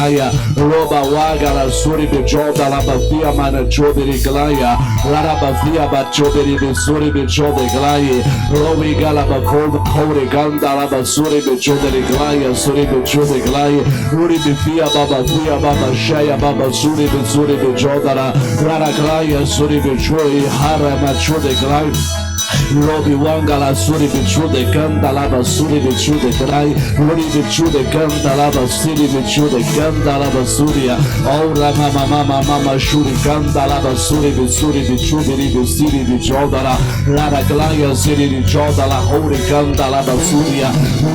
glaya, roba wagala suri bijoda la bafia mana choderi glaya, lara bafia bachoderi bisuri bijode glaya, robi gala bafod kore ganda la basuri bichoderi glaya, suri bijode glaya, uri bifia baba shaya baba suri bijoda la, lara glaya suri bijoi hara machode glaya. Robi wangala suri bichude kanda lava suri bichude krai Robi bichude kanda lava suri bichude kanda lava suria Ora mama shuri kanda lava suri bichude ribi siri bichodala Rara glaya siri bichodala Ori kanda lava suria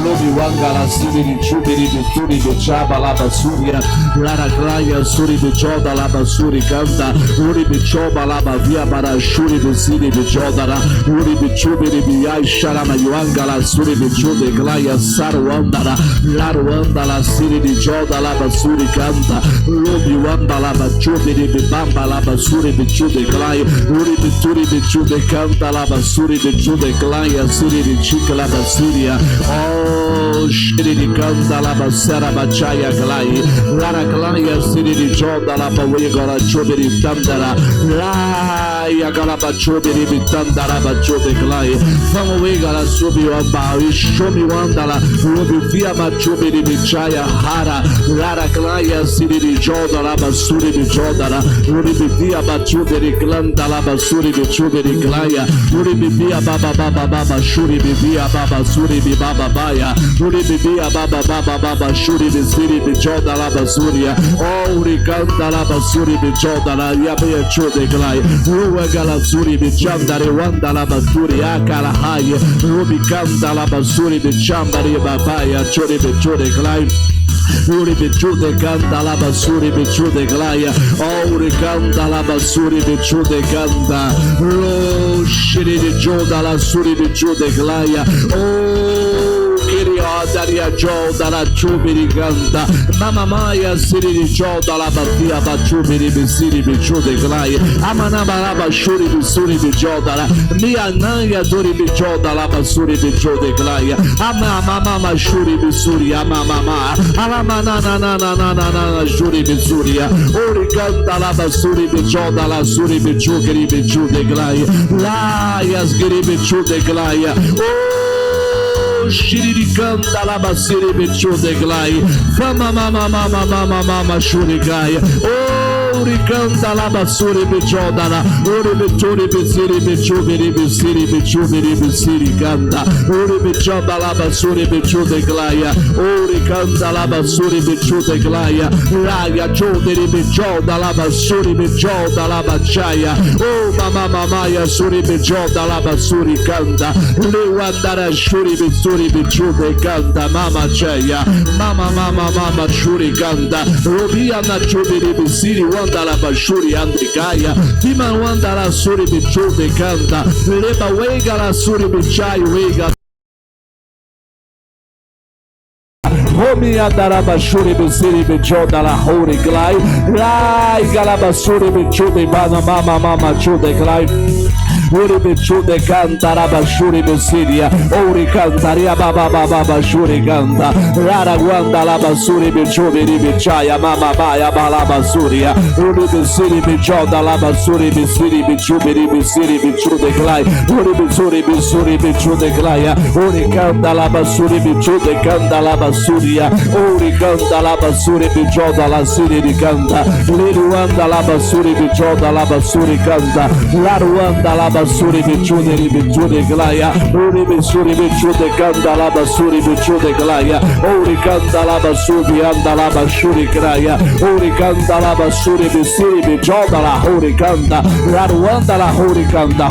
Robi wangala siri bichude ribi suri bichaba lava suria Rara glaya suri bichoda lava suri kanda Ori bichoba lava via para shuri bisiri bichodala Uri bichubiri biyai sharama yuangala suri bichude glaya sarwandala larwandala siri bichoda lava suri kanda Robi wandala bachubiri bibamba lava suri bichude glaya Uri bituri bichude kanda lava suri bichude glaya siri bichika lava suria Oh shiri kanda lava sara bachaya glaya Lara glaya siri bichoda lava wegara chubiri tandara Raya gala bachubiri bitandara bachubiri glaya Vamos wegara subi wamba Shomi wandala Robi via bachubiri bichaya hara Lara glaya siri bichoda lava suri bichodara Uri via bachubiri glanda lava suri bichubiri glaya Uri via baba shuri via baba suri baba baya Uri via baba shuri siri bichoda lava suria Oh uri kanda lava suri bichoda la yabe chude glaya Ruwa gala suri bichandare wanda lava suri akala haye Rubi kanda lava suri bichambari babaya churi bichude glaya Uri bichude kanda la basuri bichude glaya Uri kanda la basuri bichude kanda Lo shiri bichuda la suri bichude glaya Daria joda la chubiri ganda Mama maya siri joda la batia bachubiri bisiri bichude glaya Amana baraba shuri bisuri bijoda la Mia naya dori bijoda la basuri bichude glaya Mama shuri bisuri mama na shuri bisuria Uri ganda la basuri bijoda la suri bichugiri bichude glaya La yasgiri bichude glaya Shiri kanda la basiri bichude glai mama shuri glai Uri kanda la basuri bichoda la Uri bituri bisiri bichubiri bisiri kanda Uri bichoda la basuri bichude glaya Uri kanda la basuri bichude glaya Raya chudiri bichoda la basuri bichoda la bachaya Oh mama ya suri bichoda la basuri kanda Liwandara shuri bisuri bichude kanda Mama chaya Mama shuri kanda Robia na chubiri bisiri Wandala bashuri andrikaya Tima wandala suri bichude kanda Leba wega la suri bichai wega Homi andara bashuri bisiri bichoda la hori glai Lai galabasuri bichude bana mama chude glai Uri bichude kanta raba shuri bisiria Uri kantaria baba shuri kanta Rara guanda la basuri bichubi ribichaya Mama baya balaba suria Uri bisiri bichoda la basuri bisiri bichubi ribisiri bichude glai Uri bisuri bichude glaya Uri kanta la basuri bichude kanta la basuria Uri kanta la basuri bichoda la siri di kanta Liruanda la basuri bichoda la basuri kanta Laruanda la basuri bichude ribichude glaya Uri bisuri bichude kanda la basuri bichude glaya Uri kanda la basuri anda la basuri glaya Uri kanda la basuri bisiri bichoda la hori kanda Laruanda la hori kanda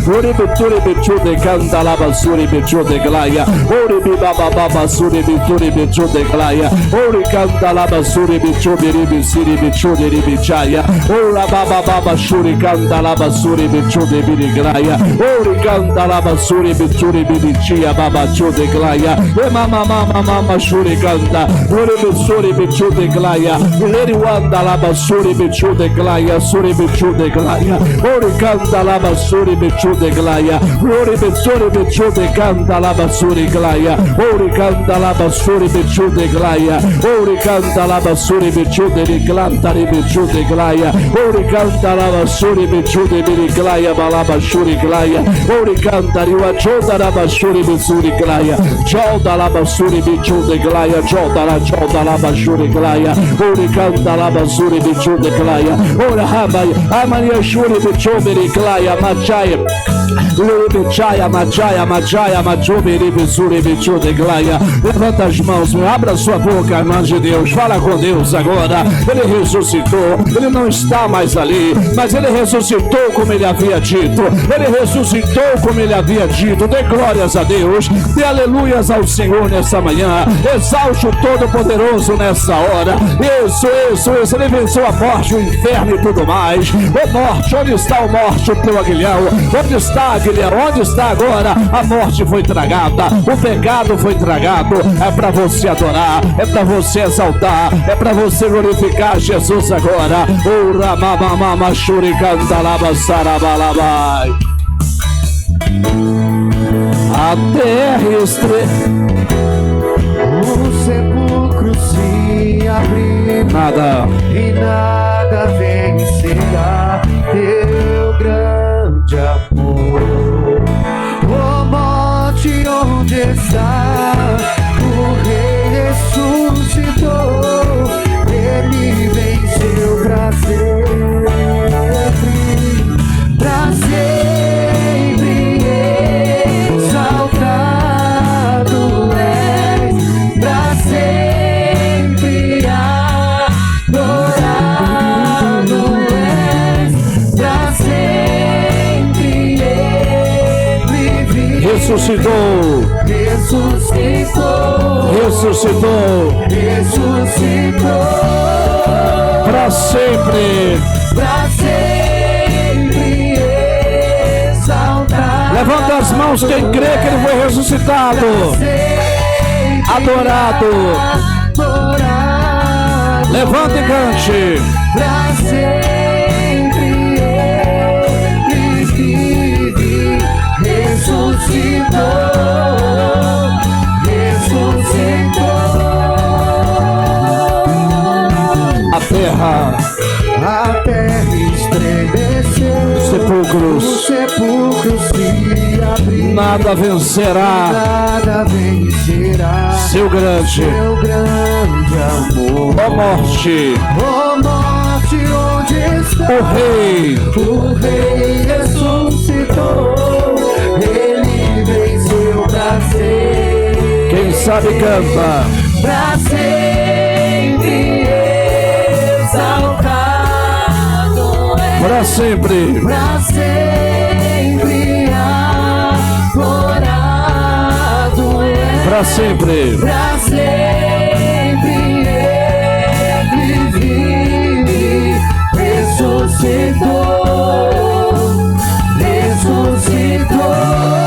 Uri bituri bichude kanda la basuri bichude glaya Uri baba suri bituri bichude glaya Uri kanda la basuri bichude ribisiri bichude ribichaya Ura baba shuri kanda la basuri bichude biriglaya. Ori canta la basuri bichuri birichia babachude glaya. E mama shuri canta. Ori bisuri bichude glaya. Leri wanda la basuri bichude glaya. Suri bichude glaya. Ori canta la basuri bichude glaya. Ori bisuri bichude canta la basuri glaya. Ori canta la basuri bichude glaya. Ori canta la basuri bichude glanta bichude glaya. Ori canta la basuri bichude glaya balaba shuri glaya. Ori canta riwachoda la basuri bisuri glaya. Joda la basuri bichude glaya. Joda la basuri glaya. Ori canta la basuri bichude glaya. Ora haba amania shuri bichude glaya machaya. Levanta as mãos, meu. Abra sua boca, irmãos de Deus. Fala com Deus agora. Ele ressuscitou. Ele não está mais ali, mas ele ressuscitou como ele havia dito. Ele ressuscitou como ele havia dito. Dê glórias a Deus. Dê aleluias ao Senhor nessa manhã. Exalte o Todo-Poderoso nessa hora. Isso. Ele venceu a morte, o inferno e tudo mais. Ô morte, onde está o morte, o teu aguilhão? Onde está, aguilhão? Onde está agora? A morte foi tragada, o pecado foi tragado. É para você adorar, é para você exaltar, é para você glorificar Jesus agora. Ora mamama shurikanda labasarabalabai. A terra o sepulcro se abriu, nada e nada vencerá teu grande amor. Ô morte, onde está? O Rei ressuscitou, ele venceu pra sempre, pra sempre exaltado és, pra sempre adorado és, pra sempre ele vive. ressuscitou. Para sempre. Exaltado. Levanta as mãos quem crê que ele foi ressuscitado. Adorado. Levanta e cante. Pra sempre ele vive. Ressuscitou. A terra estremeceu, sepulcros, sepulcros se abriram, nada vencerá seu grande amor. Ó morte, onde está? O Rei ressuscitou, ele venceu pra sempre. Quem sabe canta. Pra sempre exaltado é. Pra sempre. Pra sempre adorado é. Pra sempre. Pra sempre ele vive. Ressuscitou.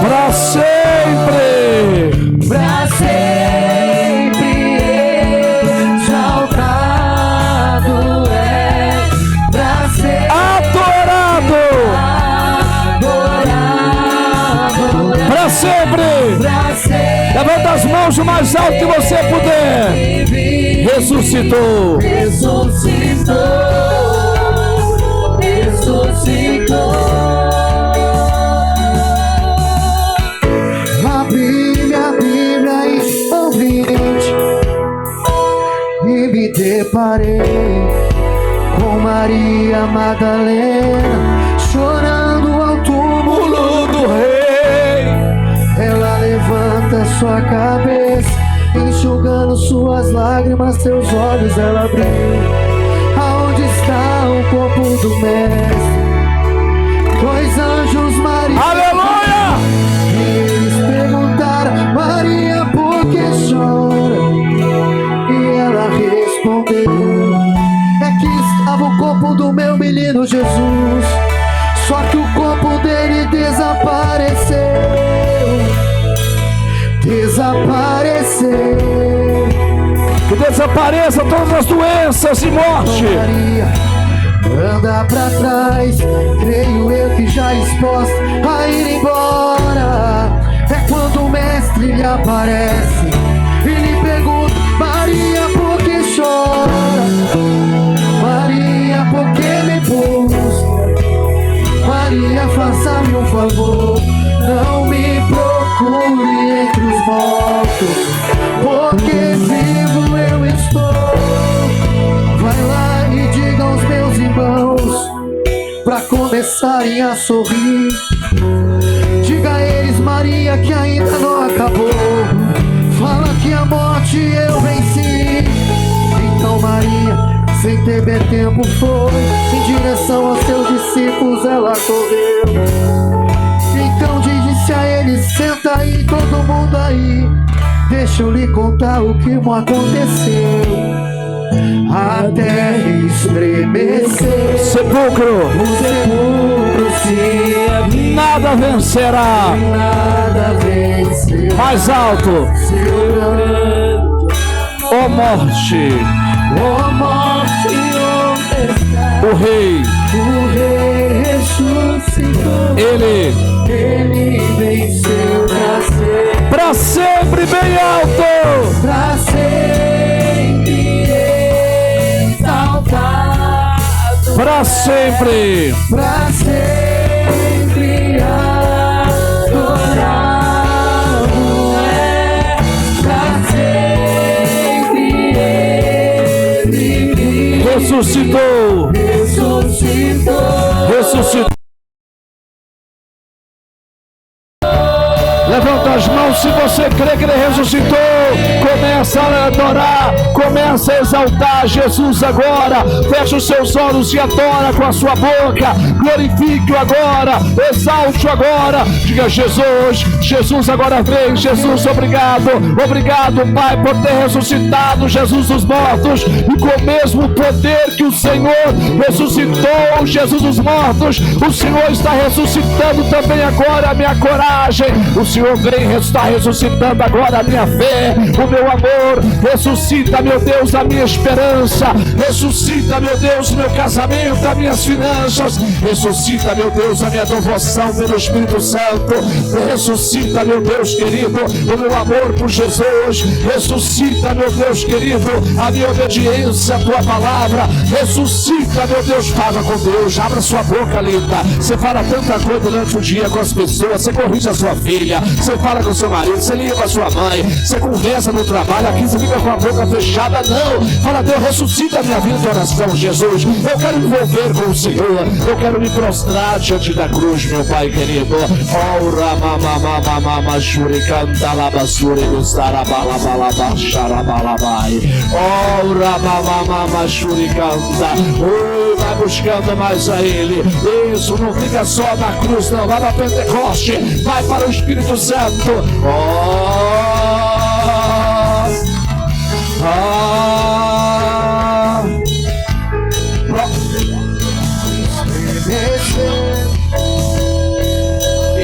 Pra sempre. Pra sempre exaltado é, pra sempre Adorado. é, Pra sempre. pra sempre. Levanta as mãos o mais alto que você puder. Ressuscitou. Abri minha Bíblia e ouvi e me deparei com Maria Madalena chorando ao túmulo do Rei. Ela levanta sua cabeça, enxugando suas lágrimas, seus olhos ela abriu. Aonde está o corpo do Mestre? Dois anjos, Maria. Aleluia! E eles perguntaram: Maria, por que chora? E ela respondeu: é que estava o corpo do meu menino Jesus Só que o corpo dele desapareceu. Que desapareça todas as doenças e morte. Maria, anda pra trás, creio eu que já exposta a ir embora. É quando o mestre lhe aparece e lhe pergunta: Maria, por que chora? Maria, por que me busca? Maria, faça-me um favor, não me procure entre os mortos, porque vivo eu estou. Vai lá e diga aos meus irmãos pra começarem a sorrir. Diga a eles, Maria, que ainda não acabou. Fala que a morte eu venci. Então Maria, sem ter tempo, foi em direção aos seus discípulos, ela correu. Então disse a eles: senta aí, todo mundo aí, deixa eu lhe contar o que me aconteceu. A terra estremeceu, Sepulcro, o sepulcro se abriu, nada vencerá. nada venceu. Mais alto. Ó morte, Ó morte, onde está? o rei, O rei ressuscitou, ele ele venceu para sempre, bem alto. pra sempre exaltado, Para sempre. pra sempre adorado é, pra sempre ele vive. Ressuscitou. Ressuscitou. Levanta as mãos se você crê que ele ressuscitou. Começa a adorar, começa a exaltar Jesus agora. Fecha os seus olhos e adora com a sua boca. Glorifique-o agora, exalte-o agora. Diga: Jesus, Jesus agora vem. Jesus, obrigado, obrigado, Pai, por ter ressuscitado Jesus dos mortos. E com o mesmo poder que o Senhor ressuscitou Jesus dos mortos, o Senhor está ressuscitando também agora a minha coragem. O Senhor está ressuscitando agora a minha fé, o meu amor. Ressuscita, meu Deus, a minha esperança. Ressuscita, meu Deus, o meu casamento, as minhas finanças. Ressuscita, meu Deus, a minha devoção pelo Espírito Santo. Ressuscita, meu Deus querido, o meu amor por Jesus. Ressuscita, meu Deus querido, a minha obediência à tua palavra. Ressuscita, meu Deus. Fala com Deus, abra sua boca, linda. Você fala tanta coisa durante o dia com as pessoas. Você corrige a sua filha, você fala com o seu marido, você liga com a sua mãe, você conversa no trabalho. Aqui você fica com a boca fechada. Não, fala: Deus, ressuscita a minha vida de oração, Jesus. Eu quero me envolver com o Senhor, eu quero me prostrar diante da cruz, meu Pai querido. Ora mamamamamama shurikanta labasure gustarabalabalabai. Ora mamamama shurikanta. Vai buscando mais a Ele. Isso, não fica só na cruz, não. Vai para Pentecoste, vai para o Espírito Santo.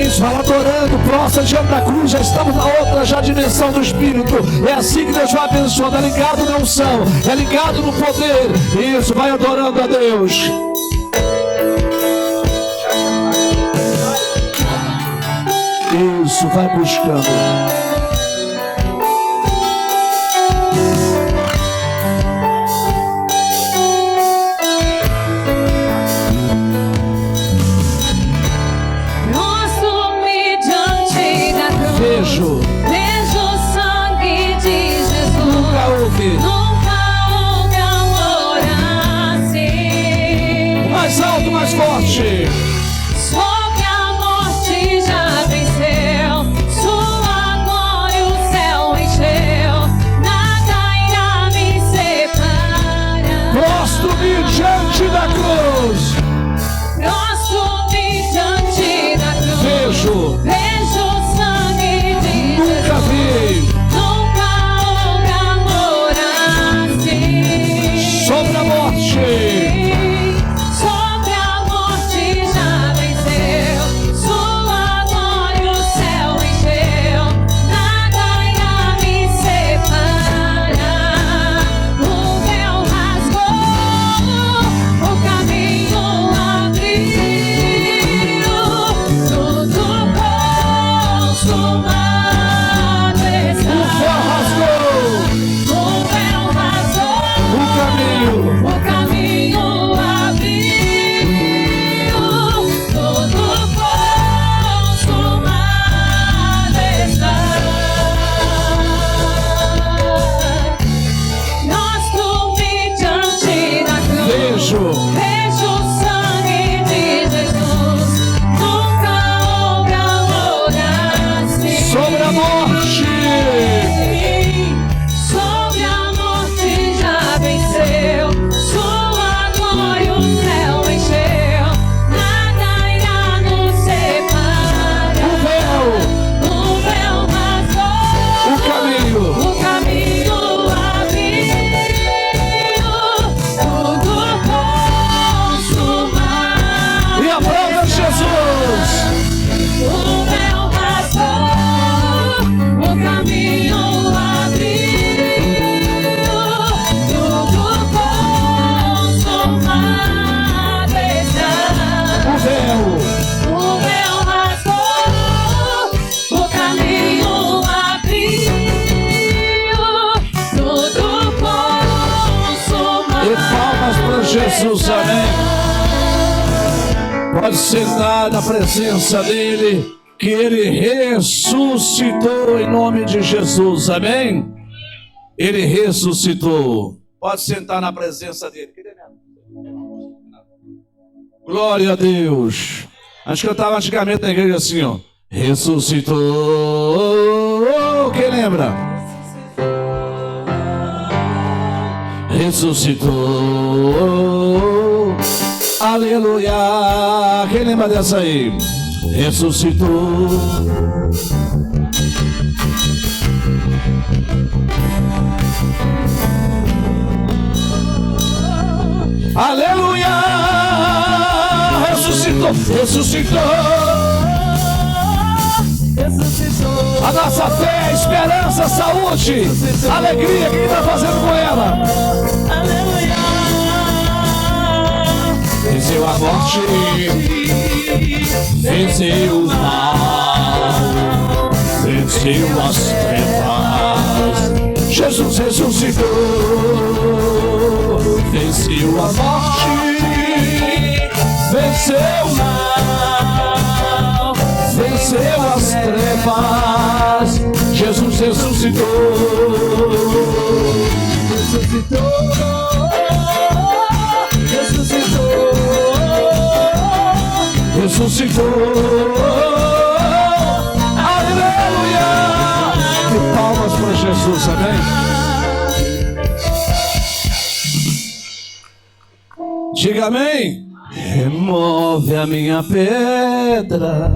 Isso, vai adorando, prostra diante da cruz. Já estamos na outra já dimensão do Espírito. É assim que Deus vai abençoando. É ligado na unção, é ligado no poder. Isso, vai adorando a Deus. Isso, vai buscando. Vejo o sangue de Jesus. Nunca houve amor assim. mais alto, mais forte. Sobre a morte já venceu, sua glória o céu encheu, nada irá me separar. Prostro-me diante da cruz. Prostro-me diante da cruz. Vejo o sangue de nunca Jesus. vi Nunca houve amor assim. sobre a morte. Sobre a morte já caminho. O caminho abriu, tudo consumado está. Nós dormimos diante da cruz. Vejo Vejo o sangue de Jesus. Nunca houve amor assim. sobre a morte. Sobre a morte já venceu. Sua glória o céu encheu. Nada irá nos separar. O véu rasgou. O caminho. O caminho abriu. Tudo consumado. E aplauda Jesus. O véu rasgou, o caminho abriu, tudo consumado está. O véu. O véu rasgou, o caminho abriu, tudo consumado. E palmas para Jesus, amém. Pode sentar na presença dele, que ele ressuscitou em nome de Jesus, amém? Ele ressuscitou. Pode sentar na presença dele. Glória a Deus. A gente cantava antigamente na igreja assim, ó. Ressuscitou. Quem lembra? Ressuscitou. Aleluia. Quem lembra dessa aí? Ressuscitou. Aleluia. Ressuscitou. Ressuscitou. A nossa fé, esperança, saúde, alegria. Quem está fazendo com ela? Venceu a morte, venceu o mal, venceu as trevas. Jesus ressuscitou, venceu a morte, venceu o mal, venceu as trevas. Jesus ressuscitou, ressuscitou. Ressuscitou. Aleluia. E palmas para Jesus, amém? Diga amém. Remove a minha pedra.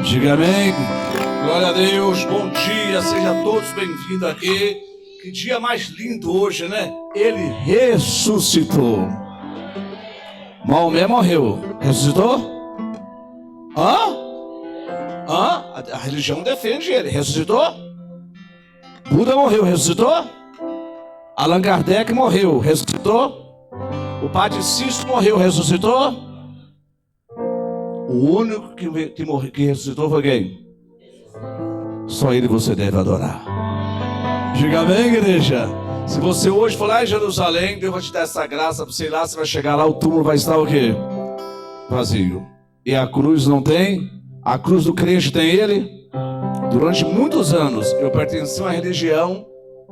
Diga amém. Glória a Deus. Bom dia. Sejam todos bem-vindos aqui. Que dia mais lindo hoje, né? Ele ressuscitou. Maomé morreu. Ressuscitou? Hã? A religião defende ele. Ressuscitou? Buda morreu. Ressuscitou? Allan Kardec morreu. Ressuscitou? O Padre Cícero morreu. Ressuscitou? O único que ressuscitou foi quem? Só ele você deve adorar. Diga amém, igreja. Se você hoje for lá em Jerusalém, Deus vai te dar essa graça para você ir lá, você vai chegar lá, o túmulo vai estar o quê? Vazio. E a cruz não tem? A cruz do crente tem ele? Durante muitos anos eu pertencia a uma religião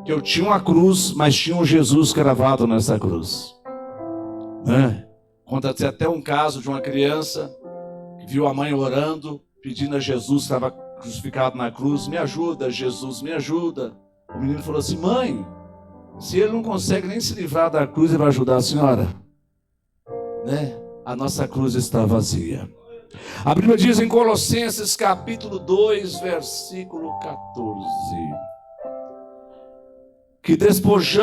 que eu tinha uma cruz, mas tinha um Jesus cravado nessa cruz. Conta-se até um caso de uma criança viu a mãe orando, pedindo a Jesus, que estava crucificado na cruz: me ajuda, Jesus, me ajuda. O menino falou assim: mãe, se ele não consegue nem se livrar da cruz, ele vai ajudar a senhora? Né? A nossa cruz está vazia. A Bíblia diz em Colossenses capítulo 2, versículo 14, que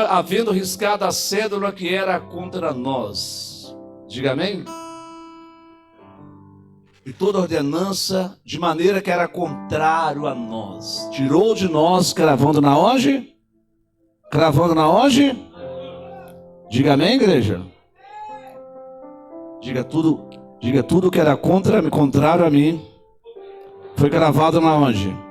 havendo riscado a cédula que era contra nós. Diga amém? E toda ordenança de maneira que era contrário a nós. Tirou de nós, cravando na onde? Cravando na onde? Diga amém, igreja? Diga tudo que era contrário a mim. Foi cravado na onde?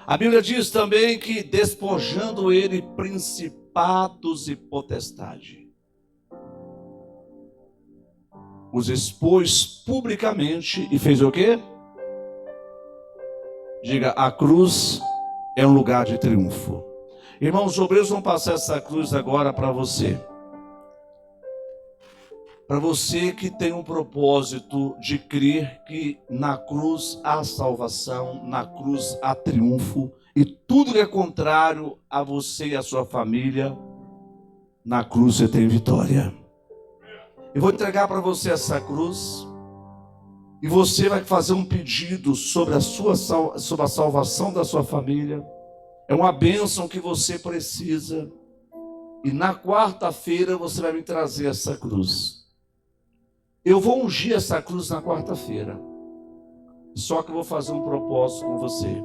A Bíblia diz também que despojando ele principados e potestade, os expôs publicamente e fez o quê? Diga, a cruz é um lugar de triunfo. Irmãos, os obreiros vão passar essa cruz agora para você. Para você que tem um propósito de crer que na cruz há salvação, na cruz há triunfo, e tudo que é contrário a você e a sua família, na cruz você tem vitória. Eu vou entregar para você essa cruz, e você vai fazer um pedido sobre a salvação da sua família. É uma bênção que você precisa, e na quarta-feira você vai me trazer essa cruz. Eu vou ungir essa cruz na quarta-feira. Só que eu vou fazer um propósito com você.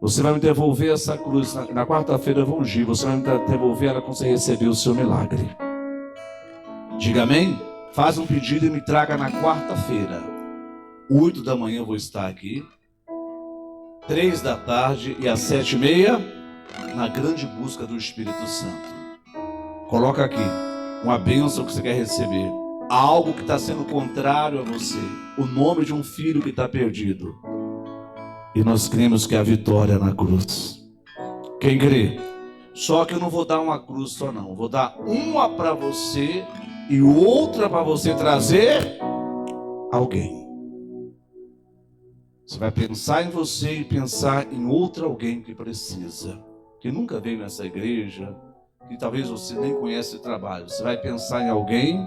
Você vai me devolver essa cruz. Na quarta-feira eu vou ungir. Você vai me devolver ela quando você receber o seu milagre. Diga amém? Faz um pedido e me traga na quarta-feira. 8 da manhã eu vou estar aqui. 3 da tarde e às 7h30 na grande busca do Espírito Santo. Coloca aqui uma bênção que você quer receber. Algo que está sendo contrário a você. O nome de um filho que está perdido. E nós cremos que é a vitória na cruz. Quem crê? Só que eu não vou dar uma cruz só não. Eu vou dar uma para você e outra para você trazer alguém. Você vai pensar em você e pensar em outro alguém que precisa. Que nunca veio nessa igreja. Que talvez você nem conhece o trabalho. Você vai pensar em alguém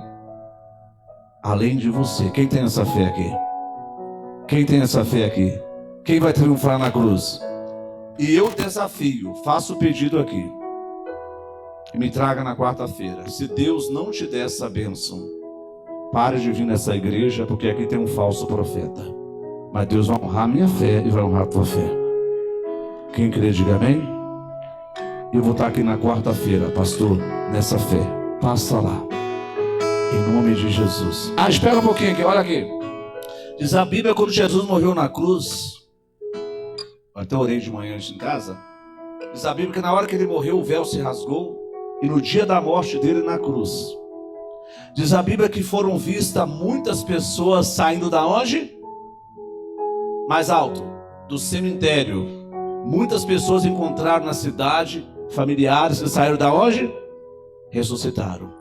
além de você. Quem tem essa fé aqui? Quem tem essa fé aqui? Quem vai triunfar na cruz? E eu desafio, faço o pedido aqui. E me traga na quarta-feira. Se Deus não te der essa bênção, pare de vir nessa igreja, porque aqui tem um falso profeta. Mas Deus vai honrar a minha fé e vai honrar a tua fé. Quem crê, diga amém. Eu vou estar aqui na quarta-feira, pastor, nessa fé. Passa lá. Em nome de Jesus. Espera um pouquinho aqui, olha aqui. Diz a Bíblia, quando Jesus morreu na cruz, eu até orei de manhã em casa. Diz a Bíblia que na hora que ele morreu, o véu se rasgou. E no dia da morte dele na cruz, diz a Bíblia que foram vistas muitas pessoas saindo da onde? Mais alto, do cemitério. Muitas pessoas encontraram na cidade familiares que saíram da onde? Ressuscitaram.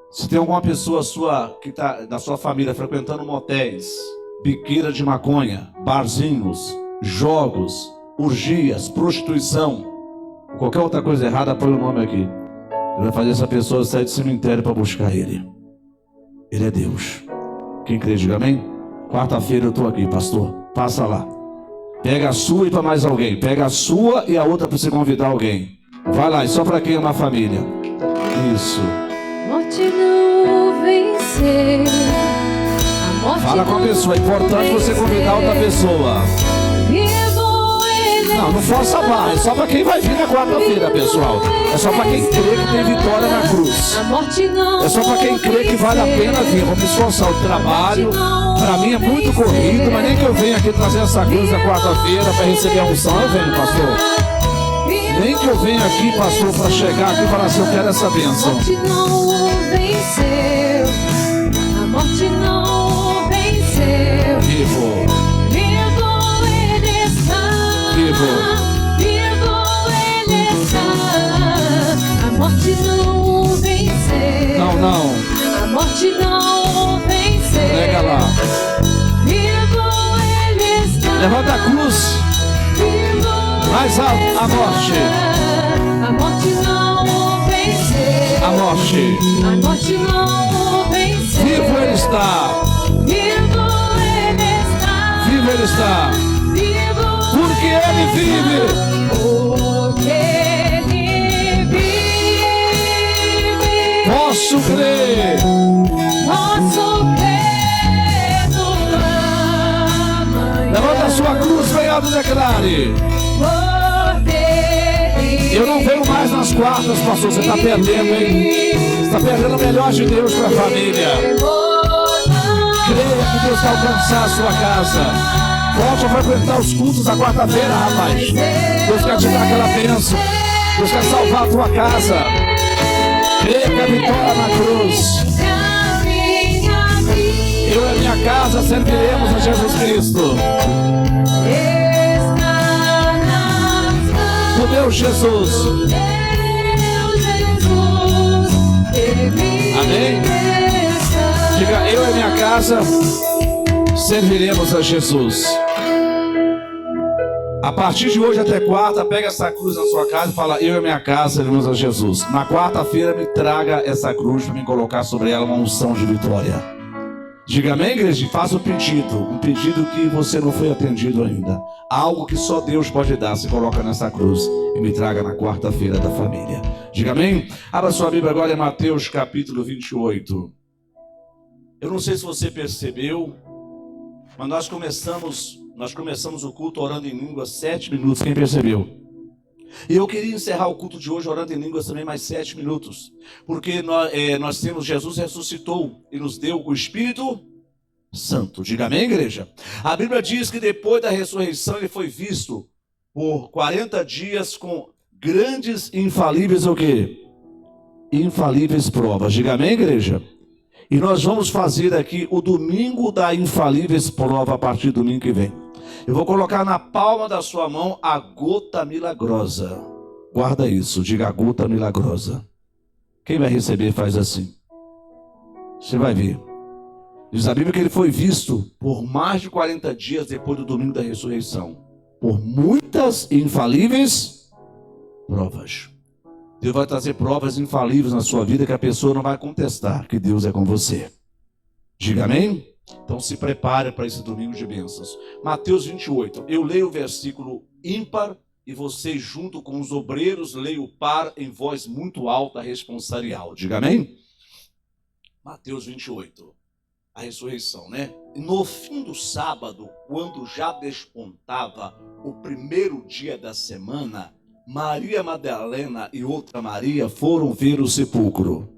Se tem alguma pessoa sua que está da sua família frequentando motéis, biqueira de maconha, barzinhos, jogos, orgias, prostituição, qualquer outra coisa errada, põe o nome aqui. Ele vai fazer essa pessoa sair do cemitério para buscar ele. Ele é Deus. Quem crê, diga amém. Quarta-feira eu estou aqui, pastor. Passa lá. Pega a sua e para mais alguém. Pega a sua e a outra para você convidar alguém. Vai lá, e só para quem é uma família. Isso. Morte não vencer. A morte fala com a pessoa. É importante você convidar outra pessoa. Não força a barra. É só para quem vai vir na quarta-feira, pessoal. É só para quem crê que tem vitória na cruz. É só para quem crê que vale a pena vir. Vamos esforçar o trabalho. Para mim é muito corrido, mas nem que eu venha aqui trazer essa cruz na quarta-feira para receber a unção. Eu venho, pastor. Nem que eu venha aqui, pastor, para chegar aqui e falar assim, eu quero essa bênção. A morte não venceu. A morte não venceu. Vivo. Vivo ele está. Vivo. Vivo ele está. A morte não venceu. Não. A morte não venceu. Pega lá. Vivo ele está. Levanta a cruz. Mais alto, a morte. A morte não venceu. A morte. A morte não venceu. Vivo ele está. Vivo ele está. Vivo ele está. Vivo Porque ele vive. porque ele posso crer. Posso crer no amanhã. Levanta a sua cruz bem alto e declare. Eu não venho mais nas quartas, pastor. Você está perdendo, hein? Você está perdendo o melhor de Deus para a família. Creia que Deus vai alcançar a sua casa. Volte a frequentar os cultos da quarta-feira, rapaz. Deus quer te dar aquela bênção. Deus quer salvar a tua casa. Creia que a vitória na cruz. Eu e a minha casa serviremos a Jesus Cristo. O meu Jesus. Amém? Diga, eu e a minha casa serviremos a Jesus. A partir de hoje até quarta, pega essa cruz na sua casa e fala, eu e a minha casa serviremos a Jesus. Na quarta-feira me traga essa cruz para me colocar sobre ela uma unção de vitória. Diga amém, igreja? Faça um pedido que você não foi atendido ainda. Algo que só Deus pode dar. Se coloca nessa cruz e me traga na quarta-feira da família. Diga amém? Abra sua Bíblia agora em Mateus capítulo 28. Eu não sei se você percebeu, mas nós começamos o culto orando em línguas 7 minutos. Quem percebeu? E eu queria encerrar o culto de hoje orando em línguas também mais 7 minutos. Porque nós temos, Jesus ressuscitou e nos deu o Espírito Santo. Diga amém, igreja? A Bíblia diz que depois da ressurreição ele foi visto por 40 dias com grandes e infalíveis o quê? Infalíveis provas. Diga amém, igreja? E nós vamos fazer aqui o domingo da infalíveis prova a partir do domingo que vem. Eu vou colocar na palma da sua mão a gota milagrosa. Guarda isso, diga a gota milagrosa. Quem vai receber faz assim. Você vai ver. Diz a Bíblia que ele foi visto por mais de 40 dias depois do domingo da ressurreição. Por muitas infalíveis provas. Deus vai trazer provas infalíveis na sua vida que a pessoa não vai contestar que Deus é com você. Diga amém? Então se prepare para esse domingo de bênçãos. Mateus 28. Eu leio o versículo ímpar e você junto com os obreiros leia o par em voz muito alta responsorial. Diga amém? Mateus 28. A ressurreição, né? No fim do sábado, quando já despontava o primeiro dia da semana, Maria Madalena e outra Maria foram ver o sepulcro.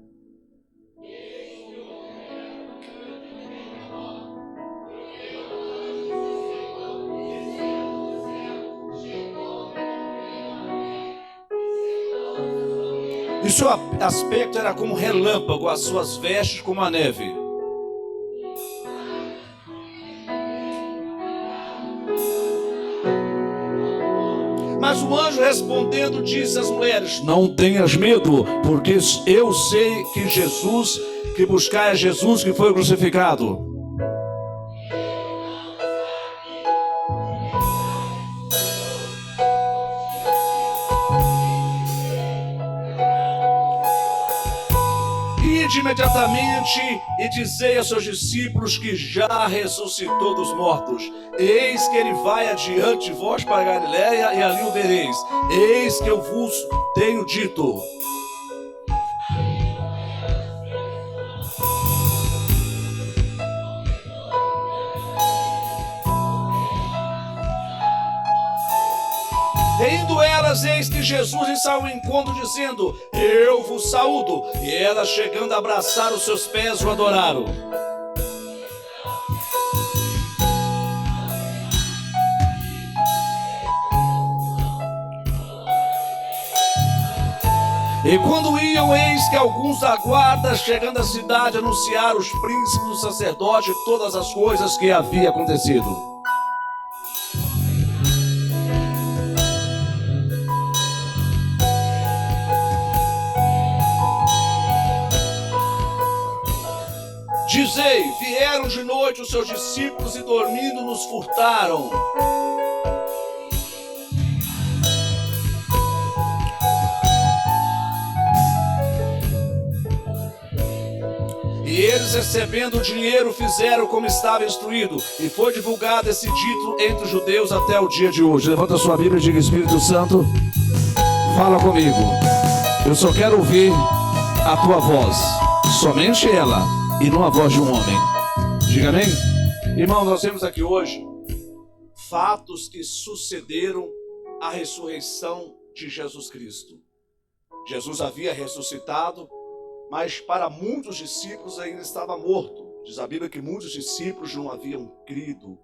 E seu aspecto era como relâmpago, as suas vestes como a neve. Mas o anjo respondendo disse às mulheres: não tenhas medo, porque eu sei que buscai a Jesus que foi crucificado. Ide imediatamente e dizei aos seus discípulos que já ressuscitou dos mortos. Eis que ele vai adiante de vós para a Galileia e ali o vereis. Eis que eu vos tenho dito. Indo elas, eis que Jesus lhes saiu ao encontro, dizendo: eu vos saúdo. E elas, chegando a abraçar os seus pés, o adoraram. E quando iam, eis que alguns da guarda, chegando à cidade, anunciaram os príncipes do sacerdote todas as coisas que havia acontecido. Dizei, vieram de noite os seus discípulos e dormindo nos furtaram. E eles, recebendo o dinheiro, fizeram como estava instruído. E foi divulgado esse dito entre os judeus até o dia de hoje. Levanta a sua Bíblia e diga: Espírito Santo, fala comigo. Eu só quero ouvir a tua voz. Somente ela e não a voz de um homem. Diga amém? Irmão, nós vemos aqui hoje fatos que sucederam à ressurreição de Jesus Cristo. Jesus havia ressuscitado, mas para muitos discípulos ainda estava morto. Diz a Bíblia que muitos discípulos não haviam crido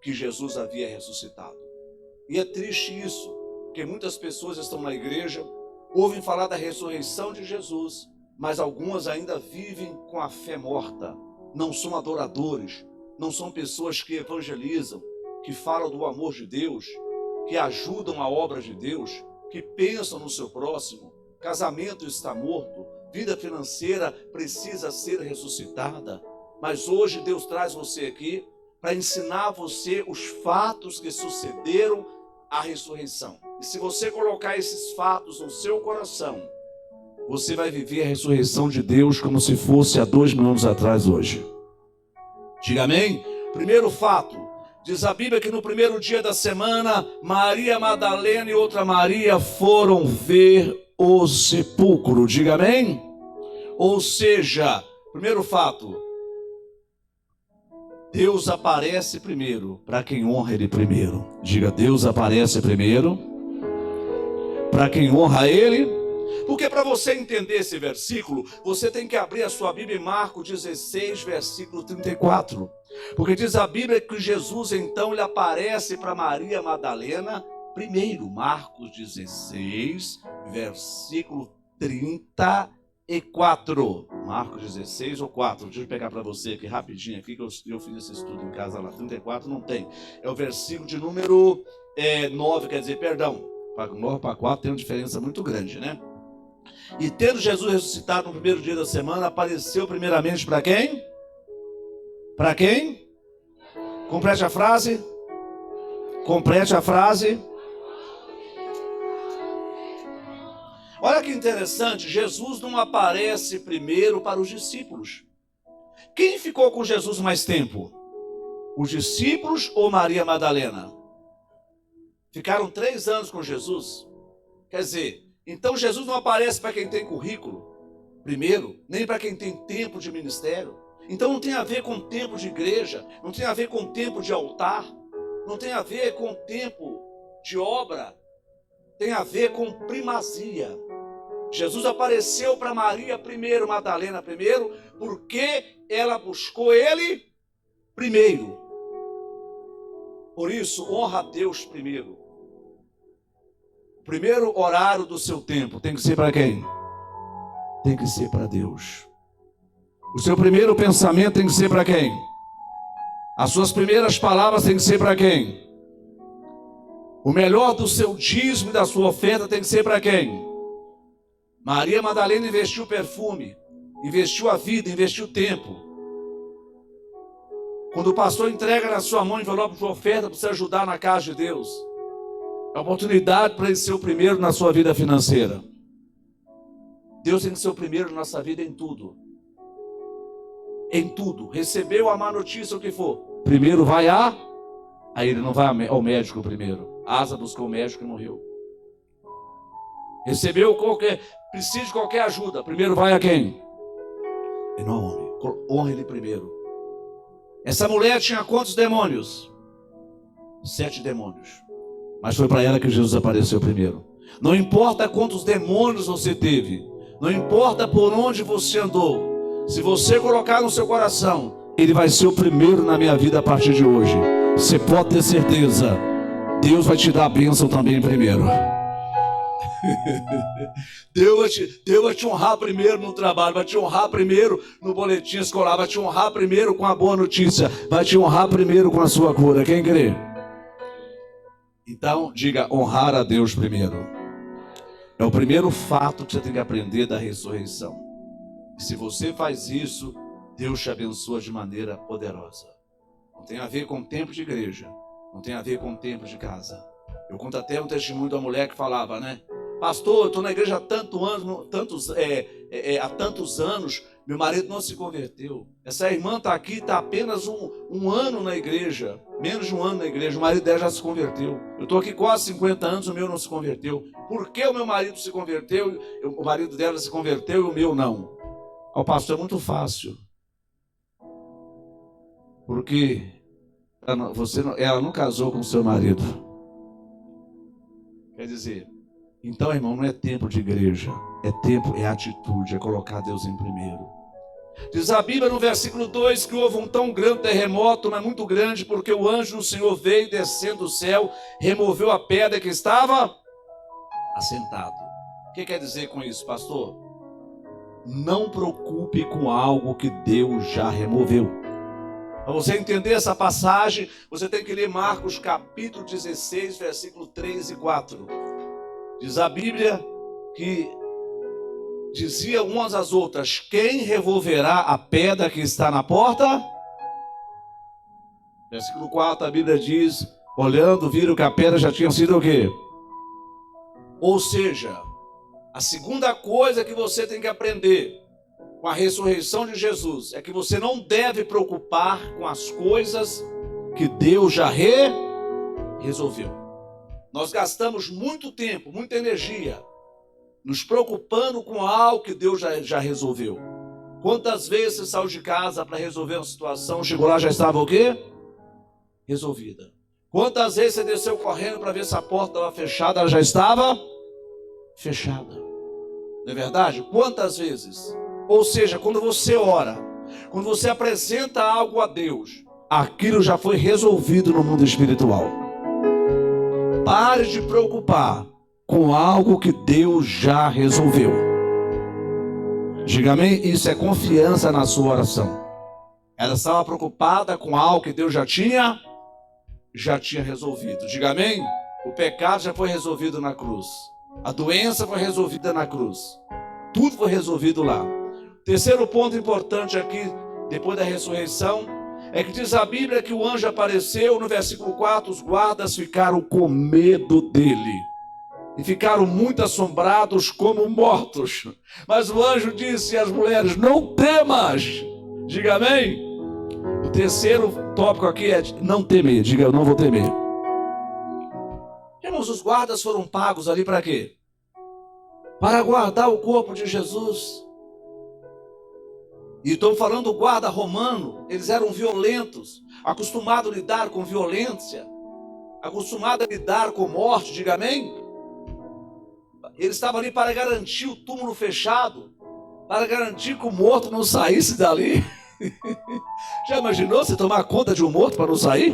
que Jesus havia ressuscitado. E é triste isso, porque muitas pessoas estão na igreja, ouvem falar da ressurreição de Jesus, mas algumas ainda vivem com a fé morta. Não são adoradores, não são pessoas que evangelizam, que falam do amor de Deus, que ajudam a obra de Deus, que pensam no seu próximo. Casamento está morto, vida financeira precisa ser ressuscitada. Mas hoje Deus traz você aqui para ensinar você os fatos que sucederam à ressurreição. E se você colocar esses fatos no seu coração, você vai viver a ressurreição de Deus como se fosse há 2000 anos atrás hoje. Diga amém? Primeiro fato, diz a Bíblia que no primeiro dia da semana, Maria Madalena e outra Maria foram ver o sepulcro. Diga amém? Ou seja, primeiro fato, Deus aparece primeiro para quem honra Ele primeiro. Diga, Deus aparece primeiro para quem honra Ele. Porque para você entender esse versículo, você tem que abrir a sua Bíblia em Marcos 16, versículo 34. Porque diz a Bíblia que Jesus então ele aparece para Maria Madalena primeiro. Marcos 16, versículo 34. Marcos 16 ou 4. Deixa eu pegar para você aqui rapidinho aqui, que eu fiz esse estudo em casa lá. 34 não tem. É o versículo de número 9, quer dizer, perdão. Para 9 para 4 tem uma diferença muito grande, né? E tendo Jesus ressuscitado no primeiro dia da semana, apareceu primeiramente para quem? Para quem? Complete a frase. Complete a frase. Olha que interessante, Jesus não aparece primeiro para os discípulos. Quem ficou com Jesus mais tempo? Os discípulos ou Maria Madalena? Ficaram 3 anos com Jesus. Quer dizer, então Jesus não aparece para quem tem currículo primeiro, nem para quem tem tempo de ministério. Então não tem a ver com tempo de igreja, não tem a ver com tempo de altar, não tem a ver com tempo de obra, tem a ver com primazia. Jesus apareceu para Maria primeiro, Madalena primeiro, porque ela buscou Ele primeiro. Por isso, honra a Deus primeiro. O primeiro horário do seu tempo tem que ser para quem? Tem que ser para Deus. O seu primeiro pensamento tem que ser para quem? As suas primeiras palavras tem que ser para quem? O melhor do seu dízimo e da sua oferta tem que ser para quem? Maria Madalena investiu perfume, investiu a vida, investiu tempo. Quando o pastor entrega na sua mão envelope de oferta para você ajudar na casa de Deus, é a oportunidade para ele ser o primeiro na sua vida financeira. Deus tem que ser o primeiro na nossa vida em tudo. Em tudo. Recebeu a má notícia, o que for. Primeiro vai aí ele não vai ao médico primeiro. Asa buscou o médico e morreu. Recebeu precisa de qualquer ajuda. Primeiro vai a quem? E não ao homem. Honra ele primeiro. Essa mulher tinha quantos demônios? 7 demônios. Mas foi para ela que Jesus apareceu primeiro. Não importa quantos demônios você teve, não importa por onde você andou, se você colocar no seu coração, Ele vai ser o primeiro na minha vida a partir de hoje. Você pode ter certeza, Deus vai te dar a bênção também primeiro. Deus vai te honrar primeiro no trabalho, vai te honrar primeiro no boletim escolar, vai te honrar primeiro com a boa notícia, vai te honrar primeiro com a sua cura. Quem crê? Então, diga, honrar a Deus primeiro. É o primeiro fato que você tem que aprender da ressurreição. E se você faz isso, Deus te abençoa de maneira poderosa. Não tem a ver com tempo de igreja, não tem a ver com tempo de casa. Eu conto até um testemunho da mulher que falava, né? Pastor, eu estou na igreja há tantos anos, meu marido não se converteu. Essa irmã está aqui, está apenas um ano na igreja, menos de um ano na igreja, o marido dela já se converteu. Eu estou aqui quase 50 anos, o meu não se converteu. Por que o meu marido se converteu, o marido dela se converteu e o meu não? Ao pastor é muito fácil. Porque ela não casou com seu marido. Quer dizer, então, irmão, não é tempo de igreja. É atitude, é colocar Deus em primeiro. Diz a Bíblia no versículo 2 que houve um tão grande terremoto, mas muito grande, porque o anjo do Senhor veio descendo do céu, removeu a pedra que estava assentado. O que quer dizer com isso, pastor? Não preocupe com algo que Deus já removeu. Para você entender essa passagem, você tem que ler Marcos capítulo 16, versículo 3 e 4. Diz a Bíblia que diziam umas às outras: quem revolverá a pedra que está na porta? Versículo 4, a Bíblia diz: olhando, viram que a pedra já tinha sido o quê? Ou seja, a segunda coisa que você tem que aprender com a ressurreição de Jesus é que você não deve preocupar com as coisas que Deus já resolveu. Nós gastamos muito tempo, muita energia nos preocupando com algo que Deus já resolveu. Quantas vezes você saiu de casa para resolver uma situação, chegou lá, já estava o quê? Resolvida. Quantas vezes você desceu correndo para ver se a porta estava fechada, ela já estava fechada. Não é verdade? Quantas vezes? Ou seja, quando você ora, quando você apresenta algo a Deus, aquilo já foi resolvido no mundo espiritual. Pare de preocupar com algo que Deus já resolveu. Diga amém? Isso é confiança na sua oração. Ela estava preocupada com algo que Deus já tinha resolvido. Diga amém? O pecado já foi resolvido na cruz. A doença foi resolvida na cruz. Tudo foi resolvido lá. Terceiro ponto importante aqui, depois da ressurreição, é que diz a Bíblia que o anjo apareceu, no versículo 4, os guardas ficaram com medo dele. E ficaram muito assombrados como mortos. Mas o anjo disse às mulheres: não temas. Diga amém. O terceiro tópico aqui é não temer. Diga: eu não vou temer. Irmãos, os guardas foram pagos ali para quê? Para guardar o corpo de Jesus. E estou falando do guarda romano. Eles eram violentos, acostumados a lidar com violência, acostumados a lidar com morte. Diga amém. Eles estavam ali para garantir o túmulo fechado, para garantir que o morto não saísse dali. Já imaginou você tomar conta de um morto para não sair?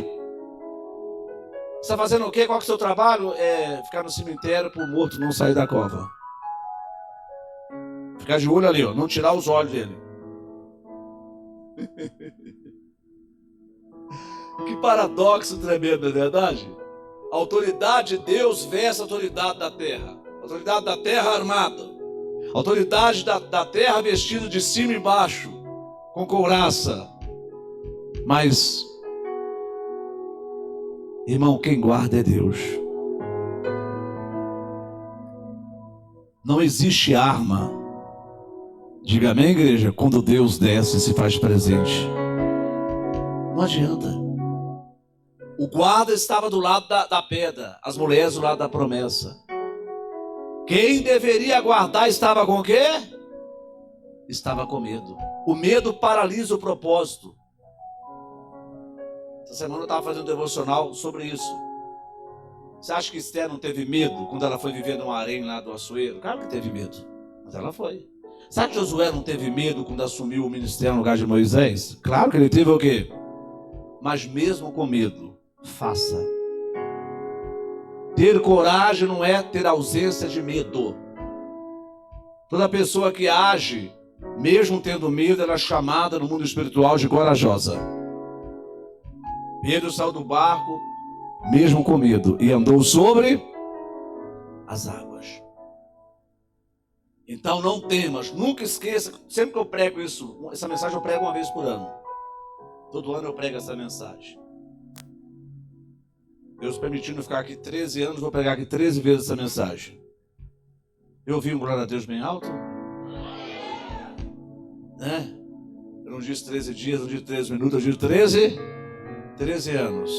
Você está fazendo o quê? Qual que é o seu trabalho? É ficar no cemitério para o morto não sair da cova. Ficar de olho ali, ó, não tirar os olhos dele. Que paradoxo tremendo, não é verdade? A autoridade de Deus versus a autoridade da terra. A autoridade da terra armada. A autoridade da terra vestida de cima e baixo, com couraça. Mas, irmão, quem guarda é Deus. Não existe arma. Diga amém, igreja, quando Deus desce e se faz presente. Não adianta. O guarda estava do lado da pedra, as mulheres do lado da promessa. Quem deveria guardar estava com o quê? Estava com medo. O medo paralisa o propósito. Essa semana eu estava fazendo um devocional sobre isso. Você acha que Esther não teve medo quando ela foi viver num harém lá do Açoeiro? Claro que teve medo, mas ela foi. Sabe que Josué não teve medo quando assumiu o ministério no lugar de Moisés? Claro que ele teve o quê? Mas mesmo com medo, faça. Ter coragem não é ter ausência de medo. Toda pessoa que age, mesmo tendo medo, ela é chamada no mundo espiritual de corajosa. Pedro saiu do barco, mesmo com medo, e andou sobre as águas. Então não temas, nunca esqueça, sempre que eu prego isso, essa mensagem eu prego uma vez por ano. Todo ano eu prego essa mensagem. Deus permitindo ficar aqui 13 anos, vou pregar aqui 13 vezes essa mensagem. Eu ouvi um glória a Deus bem alto? Né? Eu não disse 13 dias, não disse 13 minutos, eu disse 13 anos.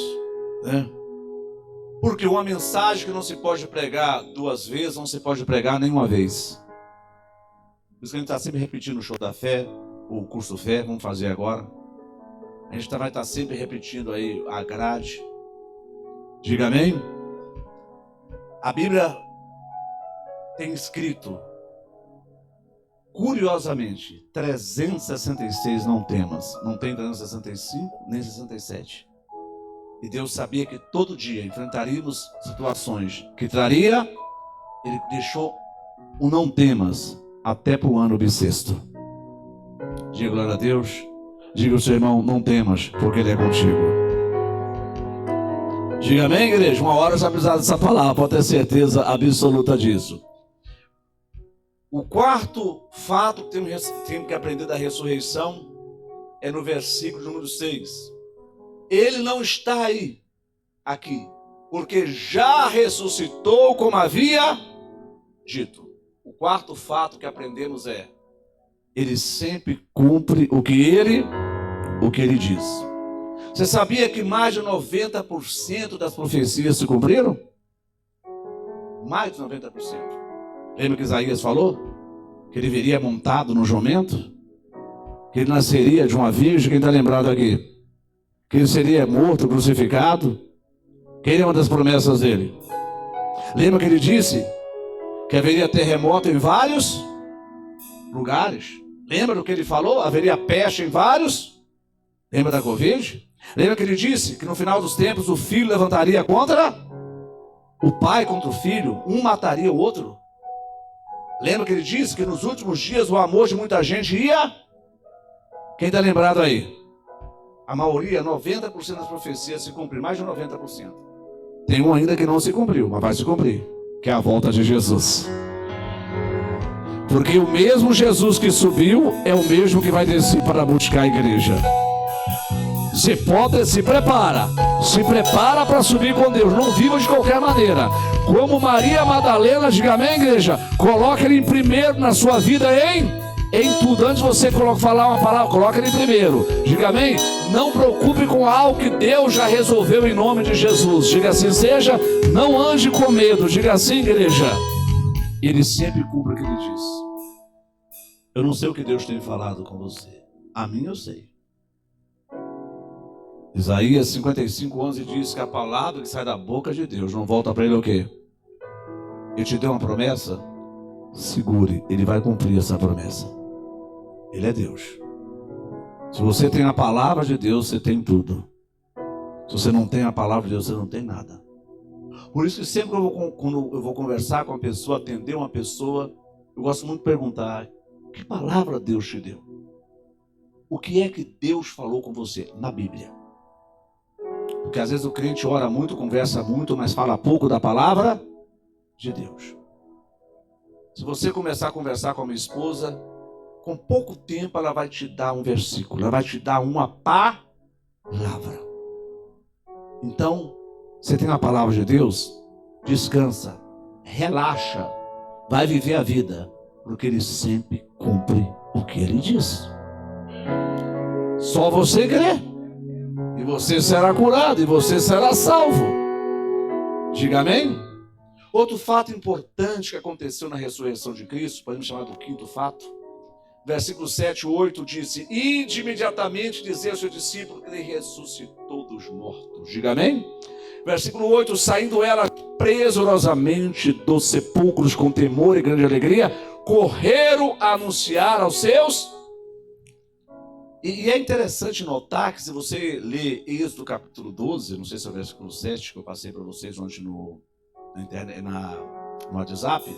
Né? Porque uma mensagem que não se pode pregar duas vezes, não se pode pregar nenhuma vez. Por isso que a gente está sempre repetindo o show da fé, o curso fé, vamos fazer agora. A gente vai estar sempre repetindo aí a grade. Diga amém. A Bíblia tem escrito, curiosamente, 366 não temas. Não tem 365 nem 67. E Deus sabia que todo dia enfrentaríamos situações que traria. Ele deixou o não temas até para o ano bissexto. Diga glória a Deus. Diga ao seu irmão, não temas, porque Ele é contigo. Diga amém, igreja. Uma hora já precisava dessa palavra, pode ter certeza absoluta disso. O quarto fato que temos que aprender da ressurreição é no versículo número 6. Ele não está aqui, porque já ressuscitou como havia dito. O quarto fato que aprendemos é: Ele sempre cumpre o que ele diz. Você sabia que mais de 90% das profecias se cumpriram? Mais de 90%. Lembra que Isaías falou? Que ele viria montado no jumento? Que ele nasceria de uma virgem, quem está lembrado aqui? Que ele seria morto, crucificado? Quem é uma das promessas dele? Lembra que ele disse que haveria terremoto em vários lugares? Lembra do que ele falou? Haveria peste em vários? Lembra da Covid? Lembra que ele disse que no final dos tempos o filho levantaria contra o pai, contra o filho, um mataria o outro? Lembra que ele disse que nos últimos dias o amor de muita gente ia? Quem está lembrado aí? A maioria, 90% das profecias se cumpriram, mais de 90%. Tem um ainda que não se cumpriu, mas vai se cumprir, que é a volta de Jesus. Porque o mesmo Jesus que subiu é o mesmo que vai descer para buscar a igreja. Se prepara para subir com Deus. Não viva de qualquer maneira. Como Maria Madalena, diga amém, igreja. Coloca Ele em primeiro na sua vida, em tudo. Antes de você falar uma palavra, coloca Ele em primeiro. Diga amém. Não preocupe com algo que Deus já resolveu em nome de Jesus. Diga assim seja. Não ande com medo. Diga assim, igreja. Ele sempre cumpre o que Ele diz. Eu não sei o que Deus tem falado com você. A mim eu sei. Isaías 55:11 diz que a palavra que sai da boca de Deus não volta para Ele o quê? Ele te deu uma promessa? Segure, Ele vai cumprir essa promessa. Ele é Deus. Se você tem a palavra de Deus, você tem tudo. Se você não tem a palavra de Deus, você não tem nada. Por isso que sempre quando eu vou conversar com uma pessoa, atender uma pessoa, eu gosto muito de perguntar: que palavra Deus te deu? O que é que Deus falou com você na Bíblia? Porque às vezes o crente ora muito, conversa muito, mas fala pouco da palavra de Deus. Se você começar a conversar com a minha esposa, com pouco tempo ela vai te dar um versículo, ela vai te dar uma palavra. Então, você tem a palavra de Deus, descansa, relaxa, vai viver a vida, porque Ele sempre cumpre o que Ele diz. Só você crê, e você será curado, e você será salvo. Diga amém? Outro fato importante que aconteceu na ressurreição de Cristo, podemos chamar do quinto fato, versículo 7 e 8 disse: ide imediatamente dizer ao seu discípulo que Ele ressuscitou dos mortos. Diga amém? Versículo 8: saindo ela presurosamente dos sepulcros com temor e grande alegria, correram a anunciar aos seus. E é interessante notar que se você ler Êxodo capítulo 12, não sei se é o versículo 7 que eu passei para vocês ontem no WhatsApp,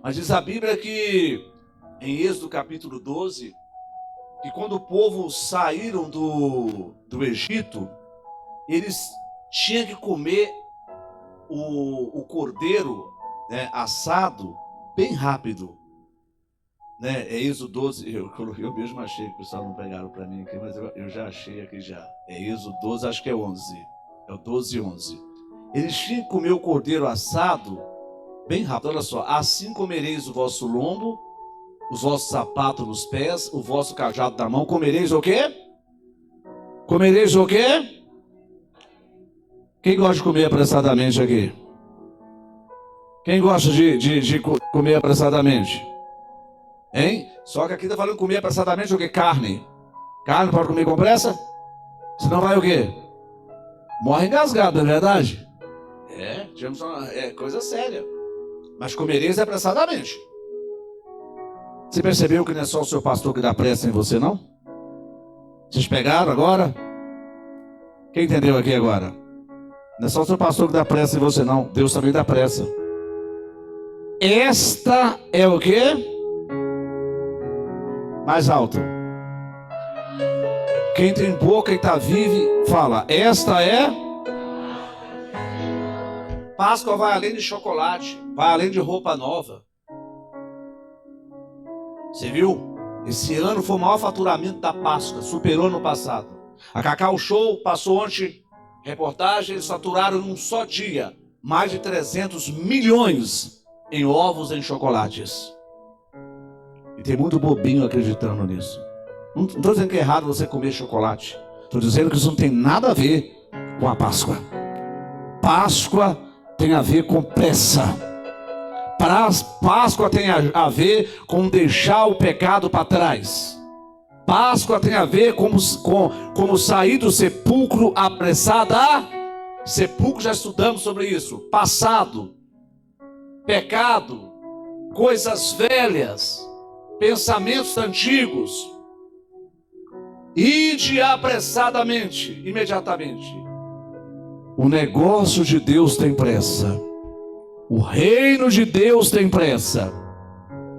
mas diz a Bíblia que em Êxodo capítulo 12, que quando o povo saíram do Egito, eles tinham que comer o cordeiro, né, assado bem rápido. Né? É Êxodo 12, eu mesmo achei que o pessoal não pegaram para mim aqui, mas eu já achei aqui já. É Êxodo 12, acho que é 11. É o 12 e 11. Eles tinham que comer o cordeiro assado bem rápido. Olha só: assim comereis o vosso lombo, os vossos sapatos nos pés, o vosso cajado na mão. Comereis o quê? Comereis o quê? Quem gosta de comer apressadamente aqui? Quem gosta de comer apressadamente? Hein? Só que aqui está falando comer apressadamente o que? Carne. Carne pode comer com pressa? Senão vai o quê? Morre engasgado, não é verdade? É coisa séria. Mas comereis apressadamente. Você percebeu que não é só o seu pastor que dá pressa em você, não? Vocês pegaram agora? Quem entendeu aqui agora? Não é só o seu pastor que dá pressa em você, não. Deus também dá pressa. Esta é o quê? Mais alto. Quem tem boca e está vivo, fala. Esta é... Páscoa vai além de chocolate. Vai além de roupa nova. Você viu? Esse ano foi o maior faturamento da Páscoa. Superou no passado. A Cacau Show passou ontem reportagem. Eles faturaram num só dia mais de 300 milhões em ovos e em chocolates. E tem muito bobinho acreditando nisso. Não estou dizendo que é errado você comer chocolate. Estou dizendo que isso não tem nada a ver com a Páscoa. Páscoa tem a ver com pressa. Páscoa tem a ver com deixar o pecado para trás. Páscoa tem a ver com sair do sepulcro apressada. Sepulcro, já estudamos sobre isso. Passado, pecado, coisas velhas, pensamentos antigos. Ide apressadamente, imediatamente. O negócio de Deus tem pressa. O reino de Deus tem pressa.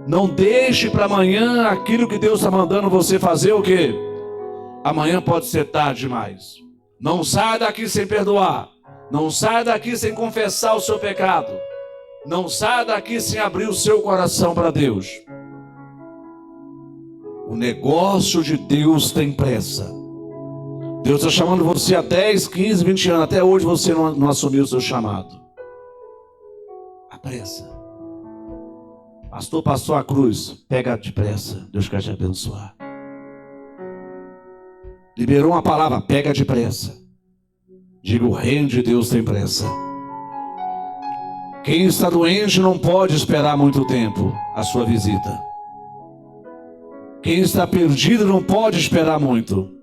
Não deixe para amanhã aquilo que Deus está mandando você fazer, o quê? Amanhã pode ser tarde demais. Não saia daqui sem perdoar. Não saia daqui sem confessar o seu pecado. Não saia daqui sem abrir o seu coração para Deus. O negócio de Deus tem pressa. Deus está chamando você há 10, 15, 20 anos. Até hoje você não assumiu o seu chamado. A pressa. Pastor passou a cruz. Pega depressa. Deus quer te abençoar. Liberou uma palavra. Pega depressa. Diga: o reino de Deus tem pressa. Quem está doente não pode esperar muito tempo a sua visita. Quem está perdido não pode esperar muito.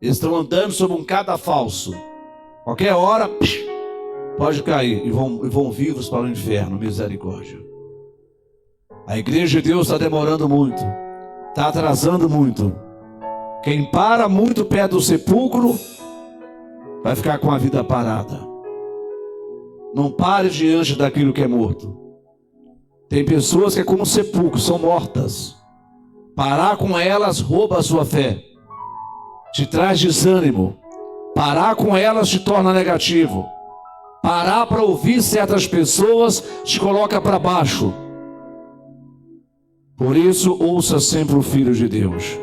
Eles estão andando sobre um cadafalso. Qualquer hora pode cair e vão vivos para o inferno. Misericórdia. A igreja de Deus está demorando muito. Está atrasando muito. Quem para muito perto do sepulcro vai ficar com a vida parada. Não pare diante daquilo que é morto. Tem pessoas que é como sepulcro, são mortas. Parar com elas rouba a sua fé. Te traz desânimo. Parar com elas te torna negativo. Parar para ouvir certas pessoas te coloca para baixo. Por isso, ouça sempre o Filho de Deus.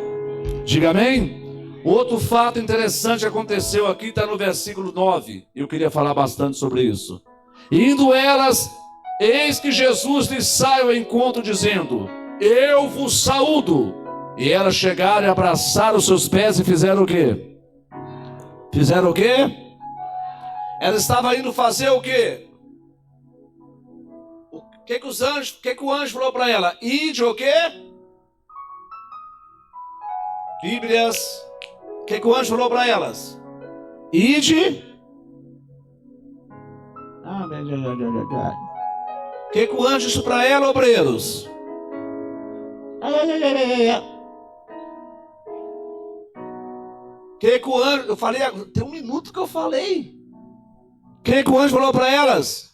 Diga amém? Outro fato interessante aconteceu aqui, está no versículo 9. Eu queria falar bastante sobre isso. Indo elas, eis que Jesus lhes sai ao encontro, dizendo: eu vos saúdo. E elas chegaram e abraçaram os seus pés e fizeram o quê? Fizeram o quê? Elas estavam indo fazer o quê? O que o anjo falou para ela? Ide o quê? Bíblias. O que o anjo falou para elas? Ide. O que o anjo disse para ela, obreiros? Que o anjo, eu falei, tem 1 minuto que eu falei. Que o anjo falou para elas?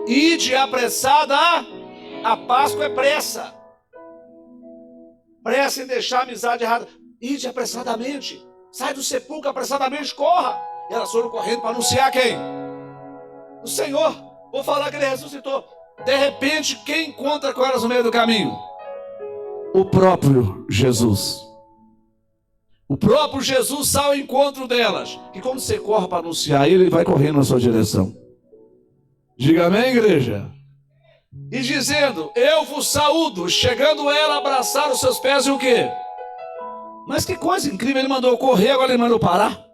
Ide apressada, a Páscoa é pressa. Pressa em deixar a amizade errada. Ide apressadamente, sai do sepulcro apressadamente, corra. E elas foram correndo para anunciar quem? O Senhor. Vou falar que ele ressuscitou. De repente, quem encontra com elas no meio do caminho? O próprio Jesus. O próprio Jesus sai ao encontro delas. E quando você corre para anunciar ele vai correndo na sua direção. Diga amém, igreja. E dizendo: eu vos saúdo. Chegando ela, abraçar os seus pés e o quê? Mas que coisa incrível, ele mandou correr, agora ele mandou parar.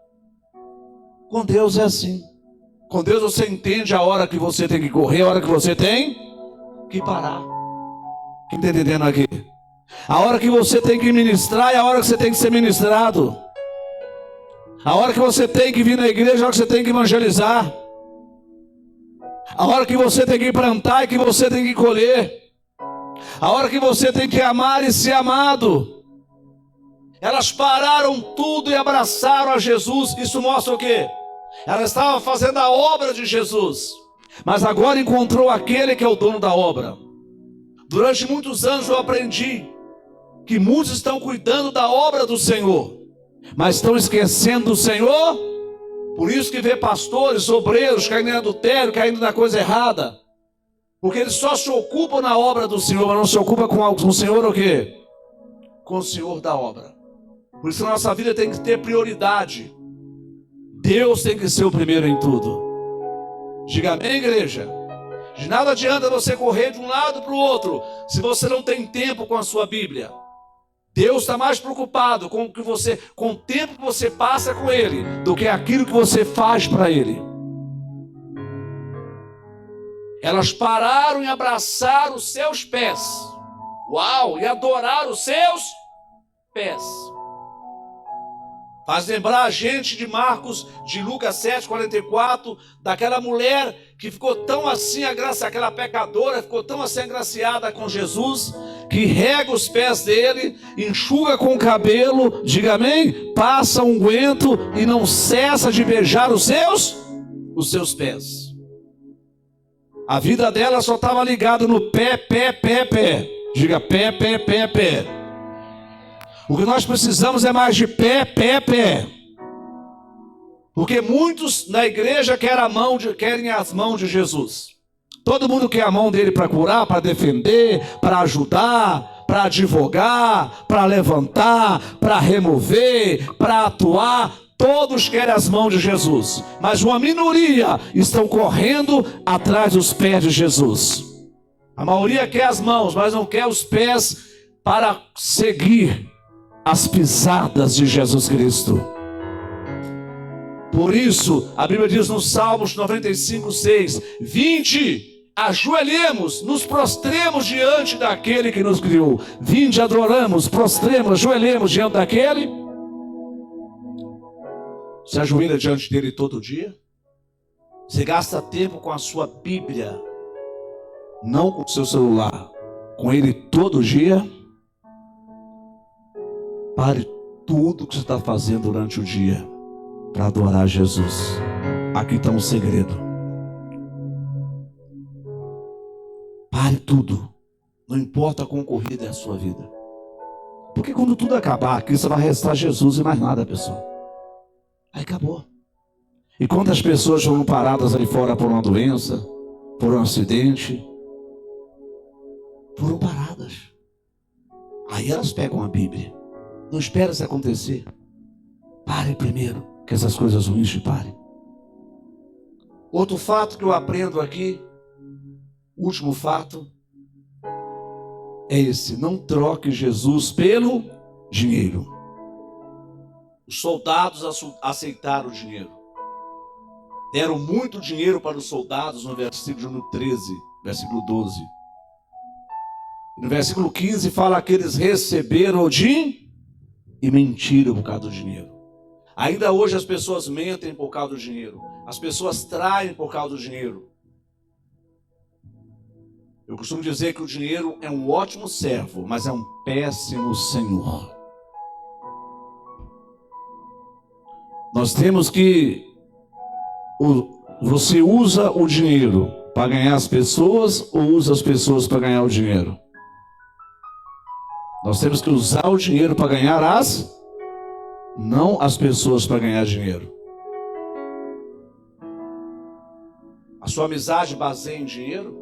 Com Deus é assim. Com Deus você entende a hora que você tem que correr, a hora que você tem que parar. Quem está entendendo aqui? A hora que você tem que ministrar é a hora que você tem que ser ministrado. A hora que você tem que vir na igreja é a hora que você tem que evangelizar. A hora que você tem que plantar e que você tem que colher. A hora que você tem que amar e ser amado. Elas pararam tudo e abraçaram a Jesus. Isso mostra o quê? Elas estavam fazendo a obra de Jesus, mas agora encontrou aquele que é o dono da obra. Durante muitos anos eu aprendi que muitos estão cuidando da obra do Senhor, mas estão esquecendo do Senhor. Por isso que vê pastores, obreiros caindo em adultério, caindo na coisa errada, porque eles só se ocupam na obra do Senhor, mas não se ocupam com o Senhor o quê? Com o Senhor da obra. Por isso a nossa vida tem que ter prioridade. Deus tem que ser o primeiro em tudo. Diga amém, igreja. De nada adianta você correr de um lado para o outro se você não tem tempo com a sua Bíblia. Deus está mais preocupado com o tempo que você passa com Ele do que aquilo que você faz para Ele. Elas pararam e abraçaram os seus pés. Uau! E adoraram os seus pés. Faz lembrar a gente de Marcos, de Lucas 7,44, daquela mulher que ficou tão assim agraciada, aquela pecadora ficou tão assim agraciada com Jesus, que rega os pés dele, enxuga com o cabelo, diga amém, passa unguento e não cessa de beijar os seus pés. A vida dela só estava ligada no pé. Diga pé. O que nós precisamos é mais de pé. Porque muitos na igreja querem as mãos de Jesus. Todo mundo quer a mão dele para curar, para defender, para ajudar, para advogar, para levantar, para remover, para atuar. Todos querem as mãos de Jesus. Mas uma minoria estão correndo atrás dos pés de Jesus. A maioria quer as mãos, mas não quer os pés para seguir as pisadas de Jesus Cristo. Por isso, a Bíblia diz no Salmos 95:6: vinde, ajoelhemos, nos prostremos diante daquele que nos criou. Vinde, adoramos, prostremos, ajoelhemos diante daquele. Você ajoelha diante dele todo dia? Você gasta tempo com a sua Bíblia, não com o seu celular, com ele todo dia? Pare tudo que você está fazendo durante o dia para adorar Jesus. Aqui está um segredo. Pare tudo. Não importa quão corrida é a sua vida. Porque quando tudo acabar aqui, só vai restar Jesus e mais nada, pessoal. Aí acabou. E quantas pessoas foram paradas aí fora por uma doença, por um acidente? Foram paradas. Aí elas pegam a Bíblia. Não espera isso acontecer. Pare primeiro, que essas coisas ruins te parem. Outro fato que eu aprendo aqui, último fato, é esse: não troque Jesus pelo dinheiro. Os soldados aceitaram o dinheiro. Deram muito dinheiro para os soldados no versículo 13, versículo 12. No versículo 15 fala que eles receberam o dinheiro e mentiram por causa do dinheiro. Ainda hoje as pessoas mentem por causa do dinheiro. As pessoas traem por causa do dinheiro. Eu costumo dizer que o dinheiro é um ótimo servo, mas é um péssimo senhor. Nós temos que... Você usa o dinheiro para ganhar as pessoas ou usa as pessoas para ganhar o dinheiro? Nós temos que usar o dinheiro para ganhar não as pessoas para ganhar dinheiro. A sua amizade baseia em dinheiro?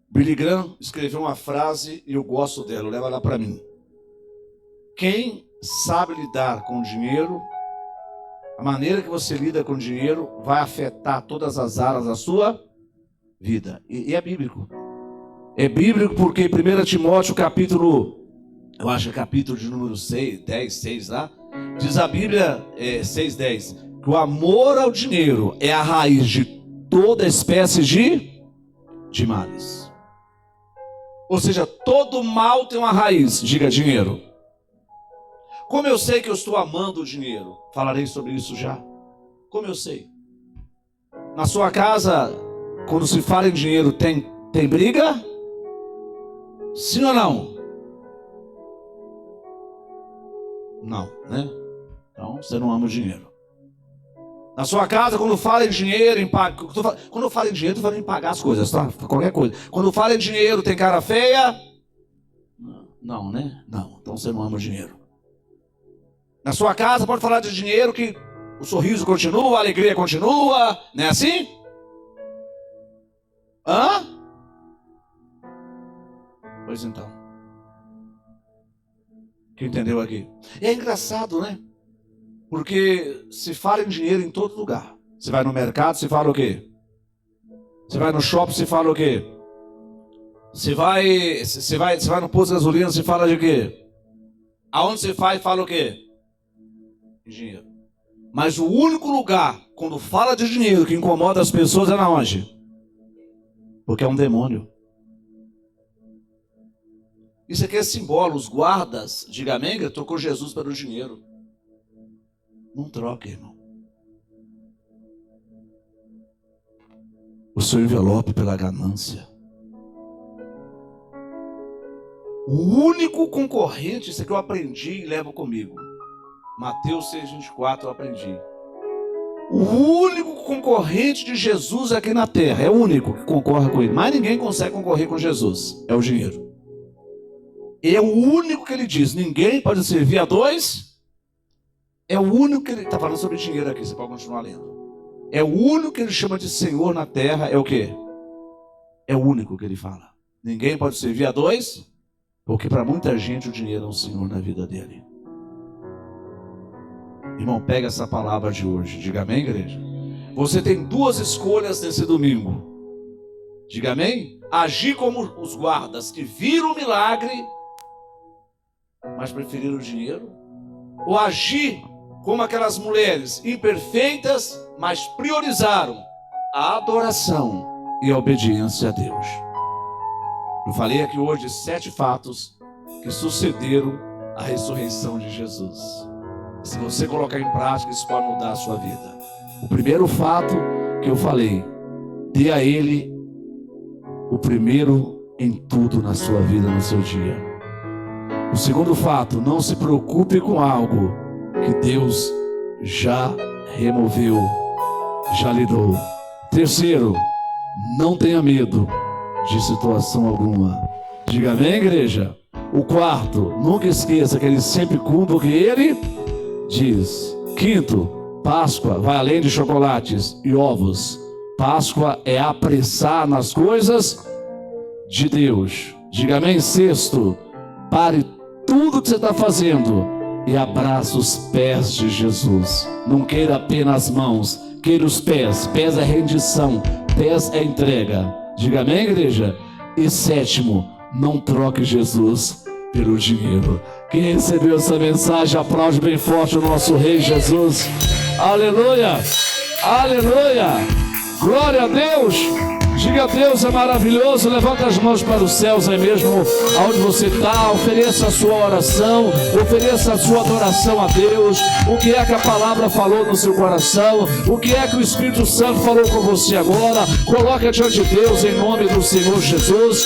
Billy Graham escreveu uma frase e eu gosto dela, leva ela para mim. Quem sabe lidar com dinheiro, a maneira que você lida com dinheiro vai afetar todas as áreas da sua vida. E é bíblico. É bíblico porque 1 Timóteo capítulo, eu acho que é capítulo de número 6 lá, diz a Bíblia 6:10, que o amor ao dinheiro é a raiz de toda espécie de males. Ou seja, todo mal tem uma raiz. Diga dinheiro. Como eu sei que eu estou amando o dinheiro? Falarei sobre isso já. Como eu sei? Na sua casa, quando se fala em dinheiro, tem briga? Sim ou não? Não, né? Então, você não ama o dinheiro. Na sua casa, quando fala em dinheiro, quando eu falo em dinheiro, eu falo em pagar as coisas, tá? Qualquer coisa. Quando fala em dinheiro, tem cara feia? Não, né? Não, então você não ama o dinheiro. Na sua casa, pode falar de dinheiro que o sorriso continua, a alegria continua, não é assim? Hã? Pois então. Quem entendeu aqui? E é engraçado, né? Porque se fala em dinheiro em todo lugar. Você vai no mercado, se fala o quê? Você vai no shopping, se fala o quê? Você vai no posto de gasolina, se fala de quê? Aonde você vai, fala o quê? Dinheiro. Mas o único lugar, quando fala de dinheiro, que incomoda as pessoas é na onde? Porque é um demônio. Isso aqui é simbólico. Os guardas de Gamenga trocou Jesus pelo dinheiro. Não troca, irmão. O seu envelope pela ganância. O único concorrente, isso aqui eu aprendi e levo comigo. Mateus 6,24 eu aprendi. O único concorrente de Jesus aqui na terra, é o único que concorre com ele. Mas ninguém consegue concorrer com Jesus. É o dinheiro. É o único que ele diz, ninguém pode servir a dois. É o único que ele está falando sobre dinheiro aqui, você pode continuar lendo. É o único que ele chama de Senhor na terra, é o quê? É o único que ele fala. Ninguém pode servir a dois, porque para muita gente o dinheiro é um Senhor na vida dele. Irmão, pega essa palavra de hoje. Diga amém, igreja. Você tem duas escolhas nesse domingo. Diga amém. Agir como os guardas que viram o milagre, mas preferiram o dinheiro. Ou agir como aquelas mulheres imperfeitas, mas priorizaram a adoração e a obediência a Deus. Eu falei aqui hoje 7 fatos que sucederam a ressurreição de Jesus. Se você colocar em prática, isso pode mudar a sua vida. O primeiro fato que eu falei, dê a Ele o primeiro em tudo na sua vida, no seu dia. O segundo fato, não se preocupe com algo que Deus já removeu, já lidou. Terceiro, não tenha medo de situação alguma. Diga amém, igreja. O quarto, nunca esqueça que Ele sempre cumpre o que Ele diz. Quinto, Páscoa vai além de chocolates e ovos. Páscoa é apressar nas coisas de Deus. Diga amém. Sexto, pare tudo que você está fazendo e abraça os pés de Jesus. Não queira apenas mãos, queira os pés. Pés é rendição, pés é entrega. Diga amém, igreja. E sétimo, não troque Jesus pelo dinheiro. Quem recebeu essa mensagem, aplaude bem forte o nosso Rei Jesus. Aleluia, aleluia, glória a Deus. Diga: Deus é maravilhoso. Levanta as mãos para os céus aí mesmo, aonde você está. Ofereça a sua oração, ofereça a sua adoração a Deus. O que é que a palavra falou no seu coração? O que é que o Espírito Santo falou com você agora? Coloca diante de Deus em nome do Senhor Jesus.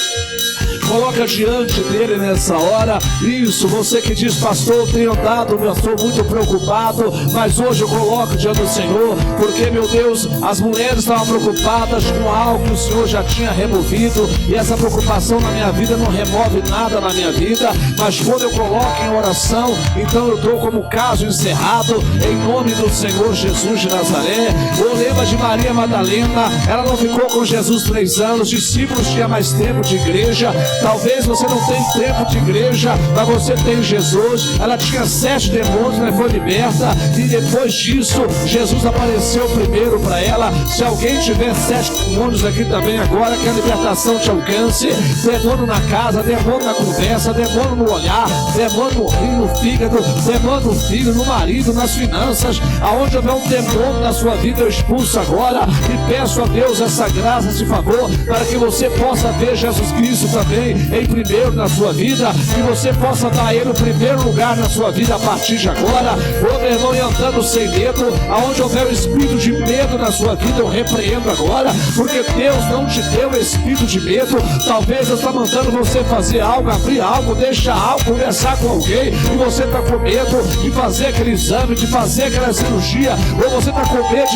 Coloca diante dele nessa hora. Isso, você que diz: pastor, tenho andado, eu estou muito preocupado, mas hoje eu coloco diante do Senhor, porque, meu Deus, as mulheres estavam preocupadas com algo que o Senhor já tinha removido, e essa preocupação na minha vida não remove nada na minha vida, mas quando eu coloco em oração, então eu dou como caso encerrado, em nome do Senhor Jesus de Nazaré. Ou lembra de Maria Madalena, ela não ficou com Jesus 3 anos, discípulos tinham mais tempo de igreja, Talvez você não tenha tempo de igreja, mas você tem Jesus. Ela tinha 7 demônios, mas foi liberta. E depois disso, Jesus apareceu primeiro para ela. Se alguém tiver 7 demônios aqui também agora, que a libertação te alcance. Demônio na casa, demônio na conversa, demônio no olhar, demônio no rim, no fígado, demônio no filho, no marido, nas finanças. Aonde houver um demônio na sua vida, eu expulso agora e peço a Deus essa graça, esse favor, para que você possa ver Jesus Cristo também em primeiro na sua vida, que você possa dar a Ele o primeiro lugar na sua vida a partir de agora. Ô meu irmão, e andando sem medo, aonde houver o espírito de medo na sua vida, eu repreendo agora, porque Deus não te deu espírito de medo. Talvez Deus está mandando você fazer algo, abrir algo, deixar algo, conversar com alguém, e você está com medo de fazer aquele exame, de fazer aquela cirurgia, ou você está com medo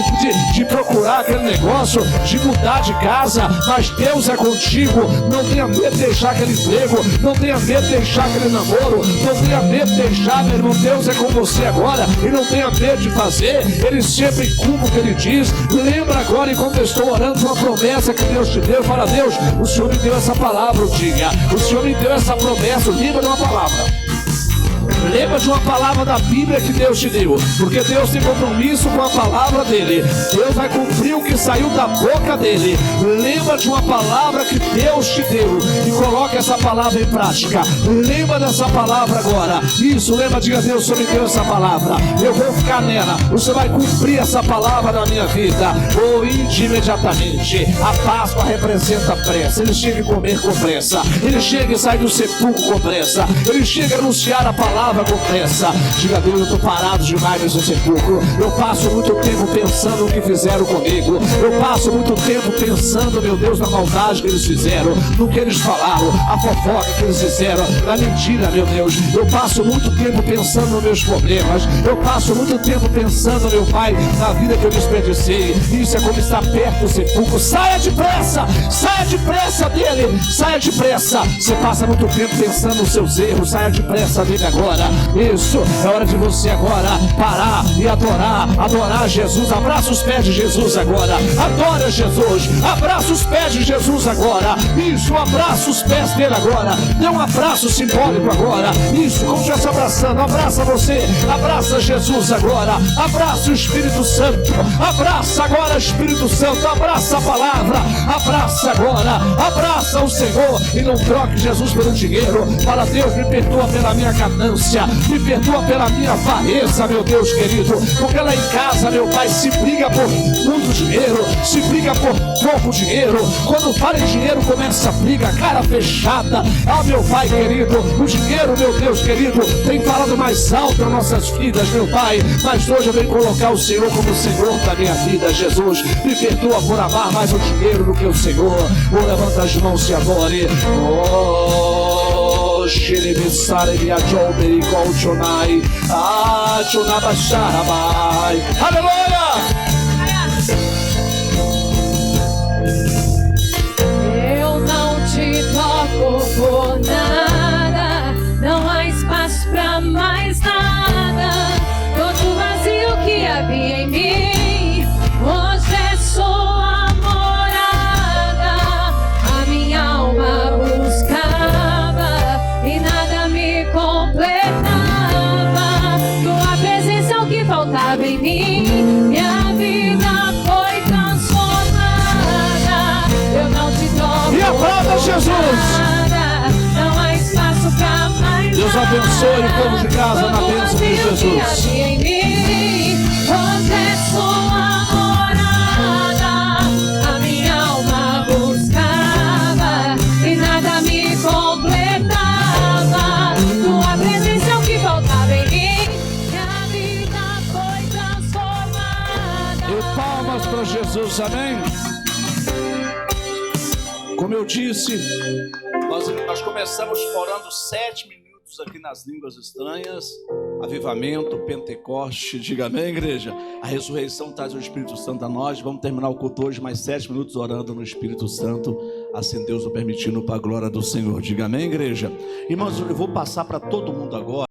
de procurar aquele negócio, de mudar de casa, mas Deus é contigo. Não tenha medo de deixar aquele emprego, não tenha medo de deixar aquele namoro, não tenha medo de deixar, meu irmão. Deus é com você agora, e não tenha medo de fazer. Ele sempre cumpre o que Ele diz. Lembra agora, enquanto eu estou orando, uma promessa que Deus te deu. Fala: Deus, o Senhor me deu essa palavra, diga, o Senhor me deu essa promessa. Lembra de uma palavra. Lembra de uma palavra da Bíblia que Deus te deu, porque Deus tem compromisso com a palavra dele. Deus vai cumprir o que saiu da boca dele. Lembra de uma palavra que Deus te deu e coloca essa palavra em prática. Lembra dessa palavra agora. Isso, lembra, diga: Deus, o Senhor me deu essa palavra, eu vou ficar nela. Você vai cumprir essa palavra na minha vida. Ou imediatamente. A Páscoa representa pressa. Ele chega a comer com pressa, ele chega e sai do sepulcro com pressa, ele chega a anunciar a palavra com pressa. Diga: Deus, eu estou parado demais nesse sepulcro. Eu passo muito tempo pensando no que fizeram comigo. Eu passo muito tempo pensando, meu Deus, na maldade que eles fizeram, no que eles falaram, a fofoca que eles fizeram, na mentira, meu Deus. Eu passo muito tempo pensando nos meus problemas. Eu passo muito tempo pensando, meu Pai, na vida que eu desperdicei. Isso é como estar perto do sepulcro. Saia depressa dele, saia depressa. Você passa muito tempo pensando nos seus erros. Saia depressa dele agora. Isso, é hora de você agora parar e adorar Jesus. Abraça os pés de Jesus agora. Adora Jesus, abraça os pés de Jesus agora. Isso, abraça os pés dele agora. Dê um abraço simbólico agora. Isso, como estivesse abraçando. Abraça você, abraça Jesus agora. Abraça o Espírito Santo. Abraça agora o Espírito Santo. Abraça a palavra. Abraça agora. Abraça o Senhor e não troque Jesus pelo dinheiro. Fala: Deus, me perdoa pela minha ganância, me perdoa pela minha avareza, meu Deus querido, porque lá em casa, meu Pai, se briga por muito dinheiro, se briga por pouco dinheiro. Quando fala em dinheiro, começa a briga, cara fechada. Ah, meu Pai querido, o dinheiro, meu Deus querido, tem falado mais alto nas nossas vidas, meu Pai, mas hoje eu venho colocar o Senhor como Senhor da minha vida. Jesus, me perdoa por amar mais o dinheiro do que o Senhor. Oh, levanta as mãos e adore. Aleluia! Eu não te toco por nada, não há espaço pra mais nada. Todo vazio que havia em mim, hoje é sua morada. A minha alma buscava e nada me completava. Tua presença é o que faltava em mim. Minha vida foi transformada. Eu não te toco. E aplauda Jesus. Não há espaço pra mais. Deus abençoe o povo de casa na bênção de Jesus. Em mim, você é sua morada. A minha alma buscava e nada me completava. Tua presença é o que faltava em mim. Minha vida foi transformada. E palmas para Jesus, amém? Como eu disse, nós começamos orando 7 minutos aqui nas línguas estranhas. Avivamento, Pentecoste, diga amém, igreja. A ressurreição traz o Espírito Santo a nós. Vamos terminar o culto hoje, mais 7 minutos orando no Espírito Santo, assim Deus o permitindo, para a glória do Senhor. Diga amém, igreja. Irmãos, eu vou passar para todo mundo agora.